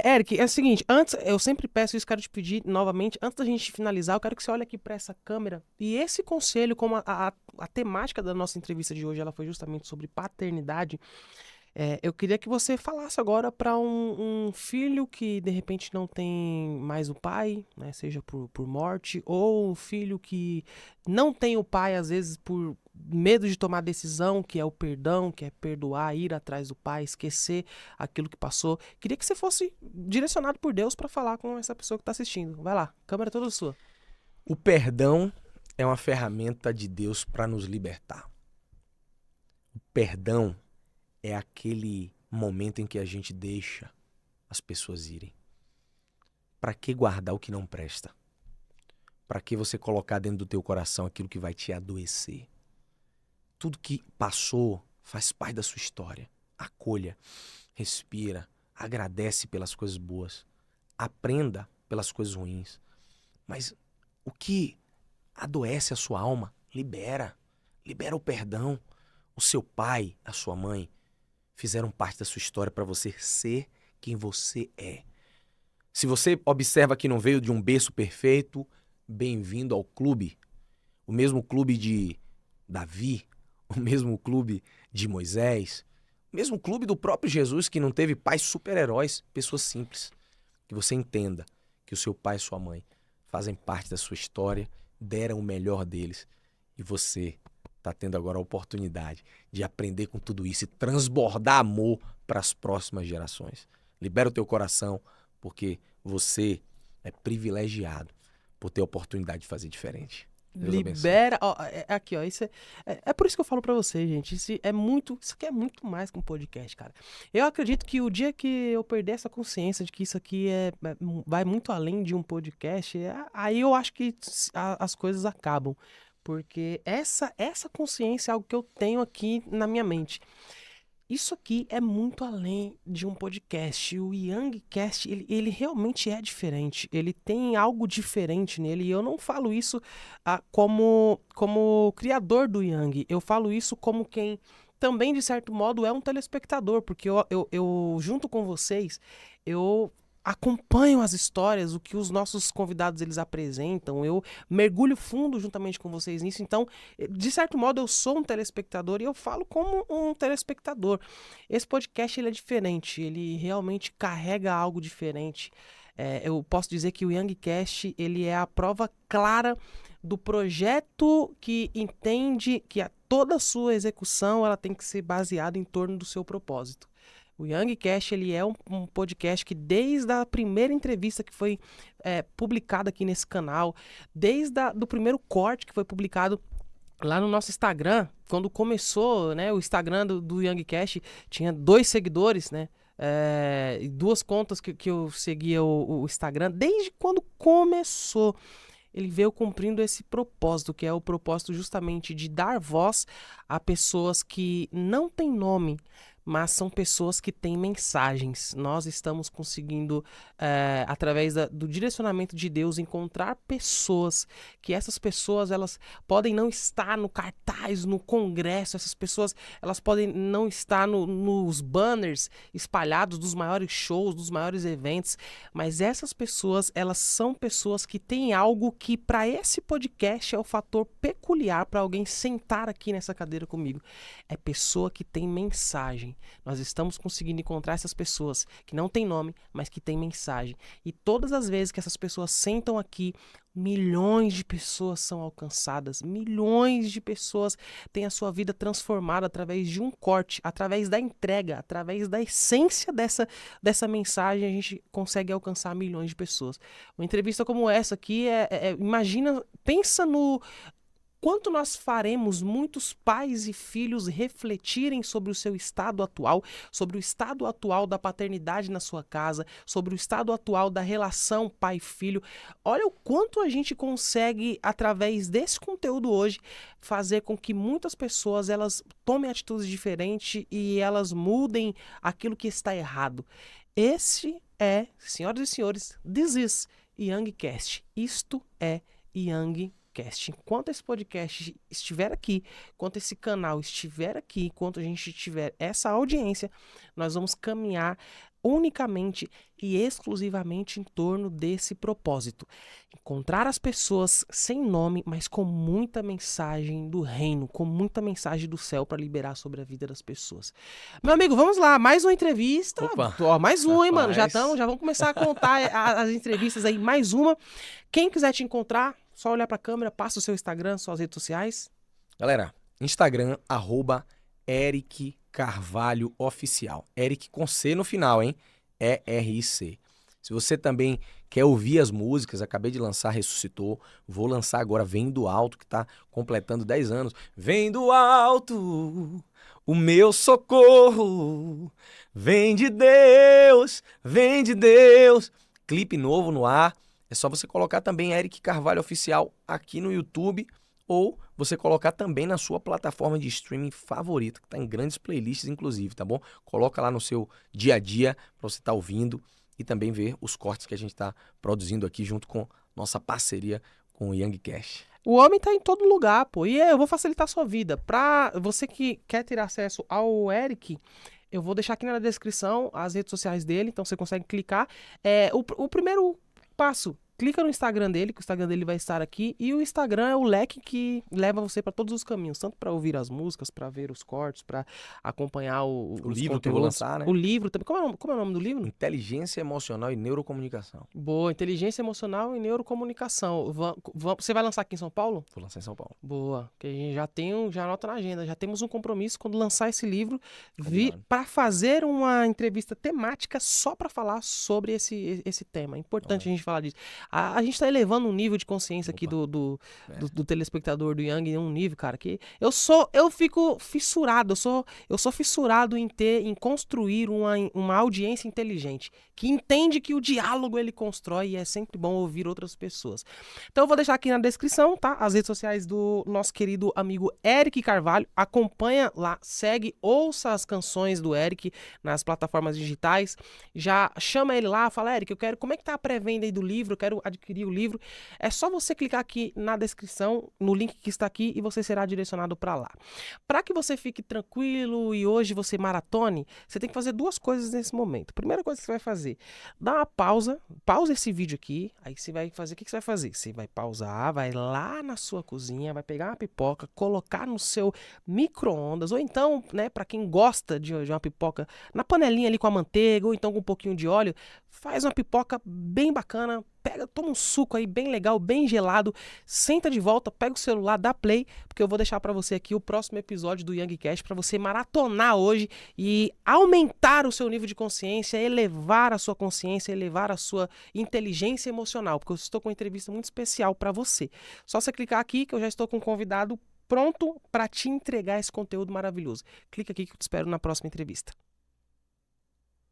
Eric, é o seguinte, antes, eu sempre peço isso, quero te pedir novamente, antes da gente finalizar, eu quero que você olhe aqui para essa câmera e esse conselho, como a temática da nossa entrevista de hoje, ela foi justamente sobre paternidade. Eu queria que você falasse agora para um filho que de repente não tem mais o pai, né, seja por morte, ou um filho que não tem o pai, às vezes por medo de tomar decisão, que é o perdão, que é perdoar, ir atrás do pai, esquecer aquilo que passou. Queria que você fosse direcionado por Deus para falar com essa pessoa que está assistindo. Vai lá, câmera toda sua. O perdão é uma ferramenta de Deus para nos libertar. O perdão é aquele momento em que a gente deixa as pessoas irem. Para que guardar o que não presta? Para que você colocar dentro do teu coração aquilo que vai te adoecer? Tudo que passou faz parte da sua história. Acolha, respira, agradece pelas coisas boas, aprenda pelas coisas ruins. Mas o que adoece a sua alma, libera. Libera o perdão. O seu pai, a sua mãe, fizeram parte da sua história para você ser quem você é. Se você observa que não veio de um berço perfeito, bem-vindo ao clube. O mesmo clube de Davi, o mesmo clube de Moisés, o mesmo clube do próprio Jesus, que não teve pais super-heróis, pessoas simples. Que você entenda que o seu pai e sua mãe fazem parte da sua história, deram o melhor deles, e você está tendo agora a oportunidade de aprender com tudo isso e transbordar amor para as próximas gerações. Libera o teu coração, porque você é privilegiado por ter a oportunidade de fazer diferente. Deus Libera, ó, aqui, ó, isso é por isso que eu falo pra você, gente, isso aqui é muito mais que um podcast, cara. Eu acredito que o dia que eu perder essa consciência de que isso aqui vai muito além de um podcast, aí eu acho que as coisas acabam, porque essa consciência é algo que eu tenho aqui na minha mente. isso aqui é muito além de um podcast. O Youngcast, ele realmente é diferente. Ele tem algo diferente nele. E eu não falo isso como criador do Young. Eu falo isso como quem também, de certo modo, é um telespectador. Porque eu junto com vocês, eu acompanho as histórias, o que os nossos convidados eles apresentam. Eu mergulho fundo juntamente com vocês nisso. Então, de certo modo, eu sou um telespectador e eu falo como um telespectador. Esse podcast ele é diferente, ele realmente carrega algo diferente. Eu posso dizer que o Youngcast ele é a prova clara do projeto que entende que toda a sua execução ela tem que ser baseada em torno do seu propósito. O Youngcast ele é um podcast que desde a primeira entrevista que foi publicada aqui nesse canal, desde do primeiro corte que foi publicado lá no nosso Instagram, quando começou, né, o Instagram do Youngcast, tinha 2 seguidores, né? E 2 contas que eu seguia o Instagram. Desde quando começou, ele veio cumprindo esse propósito, que é o propósito justamente de dar voz a pessoas que não têm nome, mas são pessoas que têm mensagens. Nós estamos conseguindo, através do direcionamento de Deus, encontrar pessoas, que essas pessoas elas podem não estar no cartaz, no congresso, essas pessoas elas podem não estar nos banners espalhados dos maiores shows, dos maiores eventos, mas essas pessoas, elas são pessoas que têm algo que para esse podcast é o fator peculiar para alguém sentar aqui nessa cadeira comigo. É pessoa que tem mensagem. Nós estamos conseguindo encontrar essas pessoas que não têm nome, mas que têm mensagem. E todas as vezes que essas pessoas sentam aqui, milhões de pessoas são alcançadas, milhões de pessoas têm a sua vida transformada através de um corte, através da entrega, através da essência dessa mensagem, a gente consegue alcançar milhões de pessoas. Uma entrevista como essa aqui, imagina, pensa no quanto nós faremos muitos pais e filhos refletirem sobre o seu estado atual, sobre o estado atual da paternidade na sua casa, sobre o estado atual da relação pai-filho. Olha o quanto a gente consegue, através desse conteúdo hoje, fazer com que muitas pessoas elas tomem atitudes diferentes e elas mudem aquilo que está errado. Esse é, senhoras e senhores, this is Youngcast. Isto é Youngcast. Enquanto esse podcast estiver aqui, enquanto esse canal estiver aqui, enquanto a gente tiver essa audiência, nós vamos caminhar unicamente e exclusivamente em torno desse propósito. Encontrar as pessoas sem nome, mas com muita mensagem do reino, com muita mensagem do céu para liberar sobre a vida das pessoas. Meu amigo, vamos lá, mais uma entrevista. Opa, mais uma, hein, mano? Já rapaz. vamos começar a contar as entrevistas aí, mais uma. Quem quiser te encontrar, só olhar para a câmera, passa o seu Instagram, suas redes sociais. Galera, Instagram, @Eric Carvalho Oficial. Eric com C no final, hein? ERIC. Se você também quer ouvir as músicas, acabei de lançar Ressuscitou, vou lançar agora Vem do Alto, que tá completando 10 anos. Vem do alto, o meu socorro, vem de Deus, vem de Deus. Clipe novo no ar, é só você colocar também Eric Carvalho Oficial aqui no YouTube, ou você colocar também na sua plataforma de streaming favorita, que está em grandes playlists, inclusive, tá bom? Coloca lá no seu dia a dia para você estar ouvindo e também ver os cortes que a gente está produzindo aqui junto com nossa parceria com o Youngcast. O homem tá em todo lugar, pô. E eu vou facilitar a sua vida. Pra você que quer ter acesso ao Eric, eu vou deixar aqui na descrição as redes sociais dele, então você consegue clicar. O primeiro passo, clica no Instagram dele, que o Instagram dele vai estar aqui, e o Instagram é o leque que leva você para todos os caminhos, tanto para ouvir as músicas, para ver os cortes, para acompanhar os livro conteúdos. que eu vou lançar, né? O livro também. Como é o nome do livro? Inteligência Emocional e Neurocomunicação. Boa, Inteligência Emocional e Neurocomunicação. Você vai lançar aqui em São Paulo? Vou lançar em São Paulo. Boa, que a gente já anota na agenda, já temos um compromisso quando lançar esse livro Combinado. para fazer uma entrevista temática só para falar sobre esse tema. É importante a gente falar disso. A gente tá elevando um nível de consciência aqui Opa. do telespectador do Yang, um nível, cara, que eu fico fissurado, eu sou fissurado em construir uma audiência inteligente, que entende que o diálogo ele constrói e é sempre bom ouvir outras pessoas. Então eu vou deixar aqui na descrição, tá? As redes sociais do nosso querido amigo Eric Carvalho. Acompanha lá, segue, ouça as canções do Eric nas plataformas digitais. Já chama ele lá, fala, Eric, como é que tá a pré-venda aí do livro? Eu quero adquirir o livro. É só você clicar aqui na descrição, no link que está aqui, e você será direcionado para lá. Para que você fique tranquilo e hoje você maratone, você tem que fazer duas coisas nesse momento. Primeira coisa que você vai fazer, dá uma pausa esse vídeo aqui, aí você vai fazer, o que você vai fazer? Você vai pausar, vai lá na sua cozinha, vai pegar uma pipoca, colocar no seu micro-ondas, ou então, né, para quem gosta de uma pipoca, na panelinha ali com a manteiga, ou então com um pouquinho de óleo, faz uma pipoca bem bacana, toma um suco aí bem legal, bem gelado, senta de volta, pega o celular, dá play, porque eu vou deixar para você aqui o próximo episódio do YangCast para você maratonar hoje e aumentar o seu nível de consciência, elevar a sua consciência, elevar a sua inteligência emocional, porque eu estou com uma entrevista muito especial para você. Só você clicar aqui que eu já estou com um convidado pronto para te entregar esse conteúdo maravilhoso. Clica aqui que eu te espero na próxima entrevista.